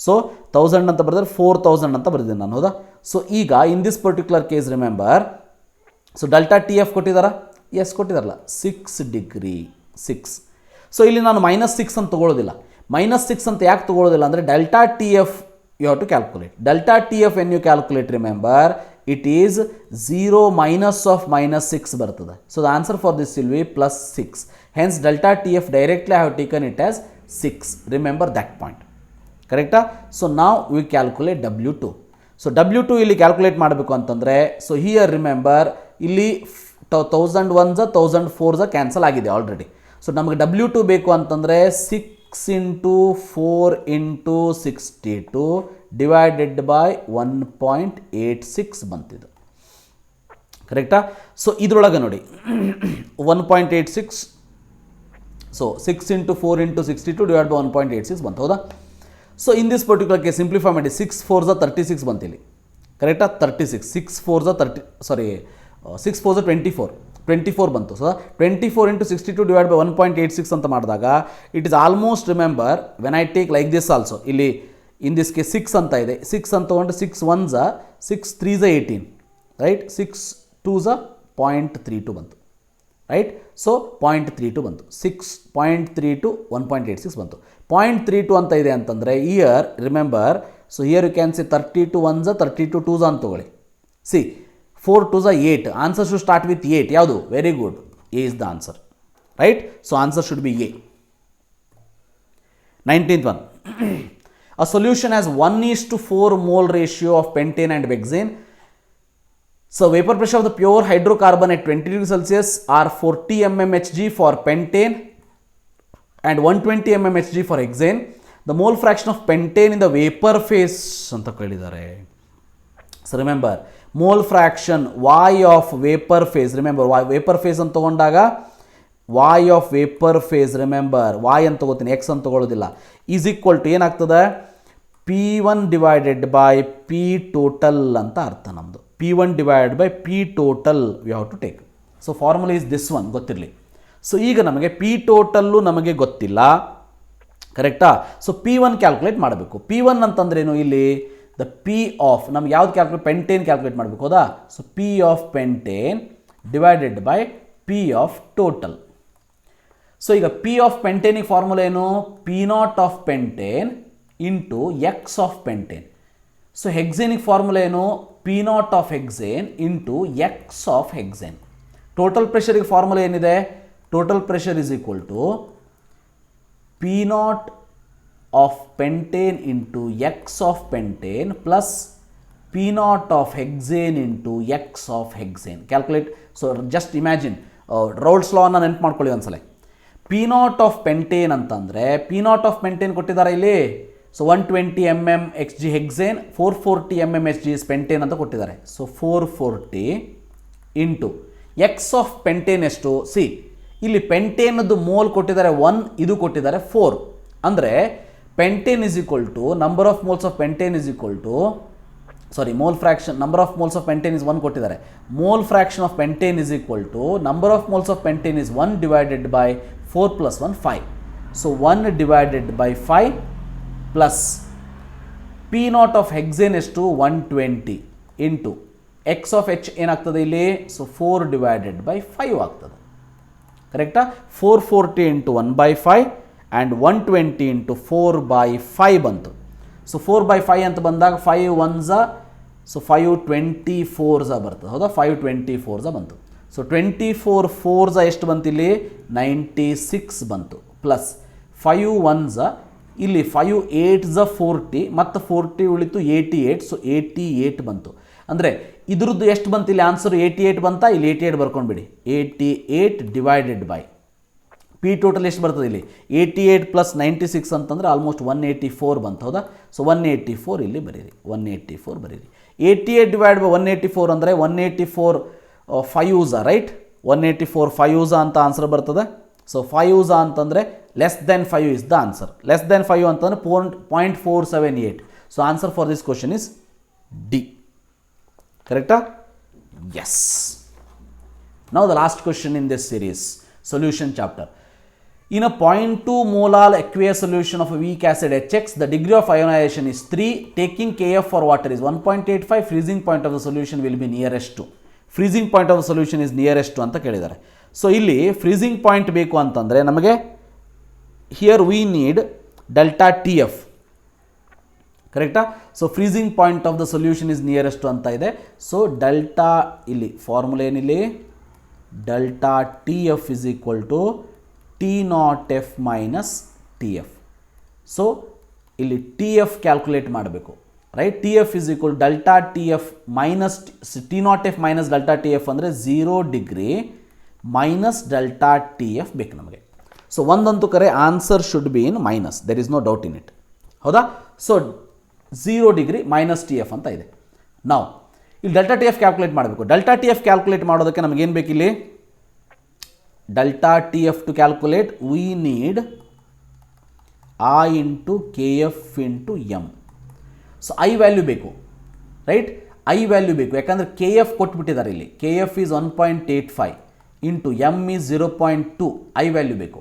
ಸೊ 1000 ಅಂತ ಬರೆದ್ರೆ 4000 ಅಂತ ಬರೆದಿದ್ದೀನಿ ನಾನು, ಹೌದಾ. ಸೊ ಈಗ in this particular case remember, so delta TF ಕೊಟ್ಟಿದ್ದಾರಾ, ಎಸ್ ಕೊಟ್ಟಿದ್ದಾರಲ್ಲ, 6 ಡಿಗ್ರಿ 6. ಸೊ ಇಲ್ಲಿ ನಾನು -6 ಅಂತ ತೊಗೊಳ್ಳೋದಿಲ್ಲ. -6 ಅಂತ ಯಾಕೆ ತೊಗೊಳ್ಳೋದಿಲ್ಲ ಅಂದರೆ delta TF you have to calculate. Delta TF when you calculate remember it is 0 minus of -6 ಬರ್ತದೆ. So the answer for this will be +6. Hence delta TF directly I have taken it as 6. Remember that point, ಕರೆಕ್ಟಾ. So ನಾವು we calculate W2. So W2 ಇಲ್ಲಿ calculate ಮಾಡಬೇಕು ಅಂತಂದರೆ, so here remember ಇಲ್ಲಿ 1001 1004 cancel ಆಗಿದೆ already. So ನಮಗೆ W2 ಬೇಕು ಅಂತಂದರೆ 6 ಇಂಟು 4 ಇಂಟು 62 ಡಿವೈಡೆಡ್ ಬೈ 1.86 ಬಂತಿದ್ದು, ಕರೆಕ್ಟಾ. ಸೊ ಇದರೊಳಗೆ ನೋಡಿ 1.86, so 6 into 4 into 62 divide by 1.86 ಬಂತು, ಹೌದಾ. So in this particular case simplify ಮಾಡಿ 6 4 36 ಬಂತಿಲ್ಲಿ, ಕರೆಕ್ಟಾ. 36 6 4 30 ಸಾರಿ 6 4 24 ಬಂತು. ಸೊ 24 ಇಂಟು 62 ಡಿವೈಡ್ ಬೈ 1.86 ಅಂತ ಮಾಡಿದಾಗ it is almost remember when I take like this also, ಇಲ್ಲಿ ಇನ್ ದಿಸ್ ಕೇಸ್ 6 ಅಂತ ಇದೆ, 6 ಅಂತ ತೊಗೊಂಡು 6 1 6 3 18, ರೈಟ್. 6 2 0.32 ಬಂತು, ರೈಟ್. ಸೊ 0.32 ಬಂತು, 6.32 1.86 ಬಂತು. 0.32 ಅಂತ ಇದೆ ಅಂತಂದರೆ here remember, so here you can see 32 1 32 2 ಅಂತ ತೊಗೊಳ್ಳಿ. See 4 2 8, answer should start with 8. ಯಾವುದು, very good, A is the answer, right. So answer should be A. 19th one. A solution has 1:4 mole ratio of pentane and benzene. So vapor pressure of the pure hydrocarbon at 20 degrees Celsius are 40 mmHg for pentane and 120 mmHg for hexane. The mole fraction of pentane in the vapor phase ಅಂತ ಕೇಳಿದ್ದಾರೆ. So remember, mole fraction Y of vapor phase, remember Y vapor phase ಅಂತ ತಗೊಂಡಾಗ Y of vapor phase, remember Y ಅಂತ ತಗೋತೀನಿ, X ಅಂತ ತಗೊಳ್ಳೋದಿಲ್ಲ, is equal to ಏನಾಗ್ತದೆ, P1 divided by P total ಅಂತ ಅರ್ಥ ನಮ್ಮದು. P1 divided by P total we have to take. So formula is this one, ಗೊತ್ತಿರಲಿ. ಸೊ ಈಗ ನಮಗೆ P ಟೋಟಲ್ಲು ನಮಗೆ ಗೊತ್ತಿಲ್ಲ, ಕರೆಕ್ಟಾ. ಸೊ P1 ಕ್ಯಾಲ್ಕುಲೇಟ್ ಮಾಡಬೇಕು. P1 ಅಂತಂದ್ರೇನು, ಇಲ್ಲಿ ದ P ಆಫ್ ನಮ್ಗೆ ಯಾವ್ದು ಕ್ಯಾಲ್ಕುಲೇಟ್, ಪೆಂಟೇನ್ ಕ್ಯಾಲ್ಕುಲೇಟ್ ಮಾಡಬೇಕು, ಹೌದಾ. So P of pentane divided by P of total. So ಈಗ P ಆಫ್ ಪೆಂಟೇನಿಗೆ ಫಾರ್ಮುಲಾ ಏನು, P0 of pentane into X of pentane. So ಹೆಕ್ಸೇನಿಗೆ ಫಾರ್ಮುಲಾ ಏನು, P0 of hexane into X of hexane. Total ಪ್ರೆಷರಿಗೆ formula ಏನಿದೆ, total pressure is equal to P0 of pentane into X of pentane plus P0 of hexane into X of hexane. Calculate. So just imagine, Raoult's law ಅನ್ನು ನೆನಪು ಮಾಡ್ಕೊಳ್ಳಿ ಒಂದ್ಸಲ. P0 of pentane ಅಂತಂದರೆ P0 of pentane ಕೊಟ್ಟಿದ್ದಾರೆ ಇಲ್ಲಿ. So 120 mmHg hexane, 440 mmHg is pentane ಅಂತ ಕೊಟ್ಟಿದ್ದಾರೆ. ಸೊ 440 ಇಂಟು X of pentane ಎಷ್ಟು, ಸಿ ಇಲ್ಲಿ ಪೆಂಟೇನದ್ದು ಮೋಲ್ ಕೊಟ್ಟಿದ್ದಾರೆ 1, ಇದು ಕೊಟ್ಟಿದ್ದಾರೆ 4. ಅಂದರೆ pentane is equal to number of moles of pentane is equal to, sorry mole fraction, number of moles of pentane is 1 ಕೊಟ್ಟಿದ್ದಾರೆ. Mole fraction of pentane is equal to number of moles of pentane is 1 divided by 4 + 1 5. So 1 divided by 5 plus P0 of hexane ಎಷ್ಟು 120 into X of H ಏನಾಗ್ತದೆ ಇಲ್ಲಿ, so 4 divided by 5 ಆಗ್ತದೆ, ಕರೆಕ್ಟಾ. 440 into 1/5 and 120 into 4/5 ಬಂತು. So 4/5 ಅಂತ ಬಂದಾಗ 5 1s, so 5 24s ಬರ್ತದೆ, ಹೌದಾ. 5 24s ಬಂತು. ಸೊ 24 4s ಎಷ್ಟು ಬಂತು ಇಲ್ಲಿ, 96 ಬಂತು. ಪ್ಲಸ್ 5 1s, ಇಲ್ಲಿ 5 8s 40 ಮತ್ತು 40 ಉಳಿತು 88, ಸೊ 88 ಬಂತು. ಅಂದರೆ ಇದ್ರದ್ದು ಎಷ್ಟು ಬಂತು ಇಲ್ಲಿ ಆನ್ಸರ್, 88 ಬಂತಾ, ಇಲ್ಲಿ 88 ಬರ್ಕೊಂಡ್ಬಿಡಿ. 88 ಡಿವೈಡೆಡ್ ಬೈ P ಟೋಟಲ್ ಎಷ್ಟು ಬರ್ತದೆ ಇಲ್ಲಿ, 88 ಪ್ಲಸ್ 96 ಅಂತಂದರೆ ಆಲ್ಮೋಸ್ಟ್ 184 ಬಂತು, ಹೌದಾ. ಸೊ 184 ಇಲ್ಲಿ ಬರೀರಿ, 184 ಬರೀರಿ. 88 ಡಿವೈಡ್ ಬೈ 184 ಅಂದರೆ 184 5s, ರೈಟ್. 184 5s ಅಂತ ಆನ್ಸರ್ ಬರ್ತದೆ. ಸೊ 5 ಅಂತಂದರೆ less than 5 is the answer. Less than 5 ಅಂತಂದರೆ 0.478. So answer for this question is D. ಕರೆಕ್ಟಾ? S. Now the last question in this series, solution chapter. In a 0.2 molar aqueous solution of a weak acid HX, the degree of ionization is 3. Taking Kf for water is 1.85. Freezing point of the solution will be nearest to. Freezing point of the solution is nearest to ಅಂತ ಕೇಳಿದ್ದಾರೆ. So ಇಲ್ಲಿ freezing point ಬೇಕು ಅಂತಂದರೆ ನಮಗೆ here we need delta T F. ಕರೆಕ್ಟಾ? So freezing point of the solution is nearest ಅಂತ ಇದೆ. So delta ಇಲ್ಲಿ ಫಾರ್ಮುಲಾ ಏನಿಲ್ಲಿ delta T F is equal to T not F minus T F. So ಇಲ್ಲಿ T F calculate ಮಾಡಬೇಕು, right? T F is equal delta T F minus T not F minus delta T F ಅಂದರೆ 0 degree minus delta T F ಬೇಕು ನಮಗೆ. So ಒಂದಂತೂ ಕರೆ answer should be in minus, there is no doubt in it. ಹೌದಾ? So 0 degree minus T F ಅಂತ ಇದೆ. ನಾವು ಇಲ್ಲಿ ಡೆಲ್ಟಾ ಟಿ ಎಫ್ ಕ್ಯಾಲ್ಕುಲೇಟ್ ಮಾಡಬೇಕು. ಡೆಲ್ಟಾ ಟಿ ಎಫ್ ಕ್ಯಾಲ್ಕುಲೇಟ್ ಮಾಡೋದಕ್ಕೆ ನಮಗೇನು ಬೇಕಿಲ್ಲಿ? Delta T F to calculate we need i into K F into m. So i value ಬೇಕು, ರೈಟ್? ಐ ವ್ಯಾಲ್ಯೂ ಬೇಕು, ಯಾಕಂದರೆ ಕೆ ಎಫ್ ಕೊಟ್ಬಿಟ್ಟಿದ್ದಾರೆ ಇಲ್ಲಿ. K F is 1.85 into m is 0.2. I value ಬೇಕು.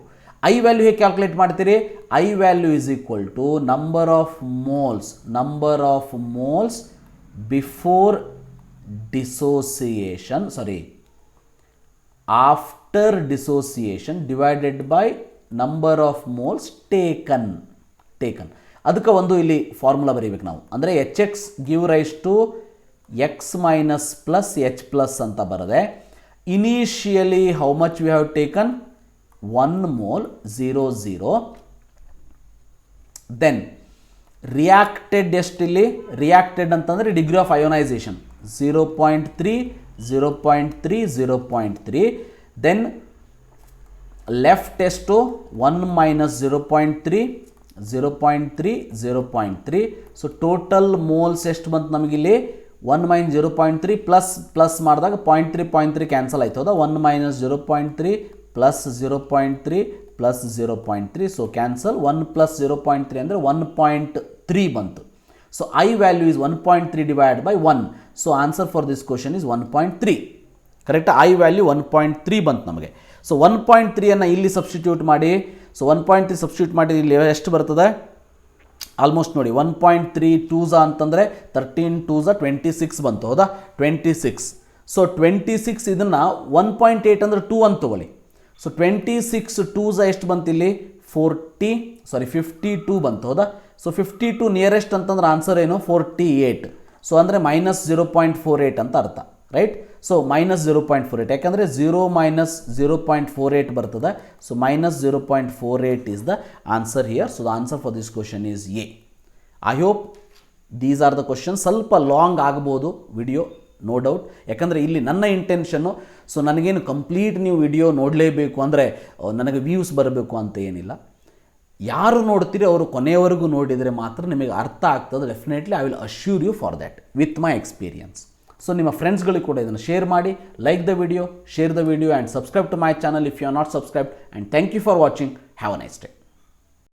I value ಹೇಗೆ calculate ಮಾಡ್ತೀರಿ? I value is equal to number of moles before dissociation, after dissociation divided by number of moles taken. ಅದಕ್ಕೆ ಒಂದು ಇಲ್ಲಿ formula ಬರೀಬೇಕು ನಾವು. ಅಂದರೆ H X give rise to X minus plus H plus ಅಂತ ಬರದೆ initially how much we have taken 1 mole 0 then reacted ಎಷ್ಟಿಲ್ಲಿ? Reacted ಅಂತಂದರೆ degree of ionisation 0.3 0.3 0.3. Then left ಎಷ್ಟು? 1 ಮೈನಸ್ 0.3 0.3 0.3. ಸೊ ಟೋಟಲ್ ಮೋಲ್ಸ್ ಎಷ್ಟು ಬಂತು ನಮಗಿಲ್ಲಿ? 1 ಮೈನಸ್ 0.3 ಪ್ಲಸ್ ಮಾಡಿದಾಗ 0.3 cancel ಆಯ್ತು. ಹೌದಾ? 1 minus 0.3 plus 0.3 plus 0.3. So cancel. 1 plus 0.3 ಅಂದರೆ 1.3 ಬಂತು. So i value is 1.3 divide by 1. So answer for this question is 1.3. Correct? I value 1.3 ಬಂತು ನಮಗೆ. ಸೊ 1.3 ಇಲ್ಲಿ ಸಬ್ಸ್ಟಿಟ್ಯೂಟ್ ಮಾಡಿ. ಸೊ 1.3 ಸಬ್ಸ್ಟಿಟ್ಯೂಟ್ ಮಾಡಿ ಇಲ್ಲಿ ಎಷ್ಟು ಬರ್ತದೆ? ಆಲ್ಮೋಸ್ಟ್ ನೋಡಿ 1.3 2s ಅಂತಂದರೆ 13 2s 26 ಬಂತು. ಹೌದಾ? 26. ಸೊ 26 ಇದನ್ನು 1.8 ಅಂದರೆ 2 ಅಂತ ತಗೊಳ್ಳಿ. ಸೊ 26 2s ಎಷ್ಟು ಬಂತು ಇಲ್ಲಿ? 52 ಬಂತು. ಹೌದಾ? ಸೊ 52 ನಿಯರೆಸ್ಟ್ ಅಂತಂದ್ರೆ ಆನ್ಸರ್ ಏನು? 48. ಸೊ ಅಂದರೆ ಮೈನಸ್ 0.48 ಅಂತ ಅರ್ಥ, ರೈಟ್? ಸೊ ಮೈನಸ್ 0.48 ಯಾಕಂದರೆ 0 ಮೈನಸ್ 0.48 ಬರ್ತದೆ. So minus 0.48 is the answer here. So the answer for this question is A. I hope these are the question. ಸ್ವಲ್ಪ ಲಾಂಗ್ ಆಗ್ಬೋದು ವಿಡಿಯೋ, ನೋ ಡೌಟ್. ಯಾಕಂದರೆ ಇಲ್ಲಿ ನನ್ನ ಇಂಟೆನ್ಷನ್ನು, ಸೊ ನನಗೇನು ಕಂಪ್ಲೀಟ್ ನೀವು video ನೋಡಲೇಬೇಕು ಅಂದರೆ ನನಗೆ ವ್ಯೂಸ್ ಬರಬೇಕು ಅಂತ ಏನಿಲ್ಲ. ಯಾರು ನೋಡ್ತೀರಿ ಅವರು ಕೊನೆಯವರೆಗೂ ನೋಡಿದರೆ ಮಾತ್ರ ನಿಮಗೆ ಅರ್ಥ ಆಗ್ತದೆ. Definitely I will assure you for that with my experience. So ನಿಮ್ಮ ಫ್ರೆಂಡ್ಸ್ಗಳಿಗೆ ಕೂಡ ಇದನ್ನು ಶೇರ್ ಮಾಡಿ. Like the video, share the video and subscribe to my channel if you are not subscribed. And thank you for watching. Have a nice day.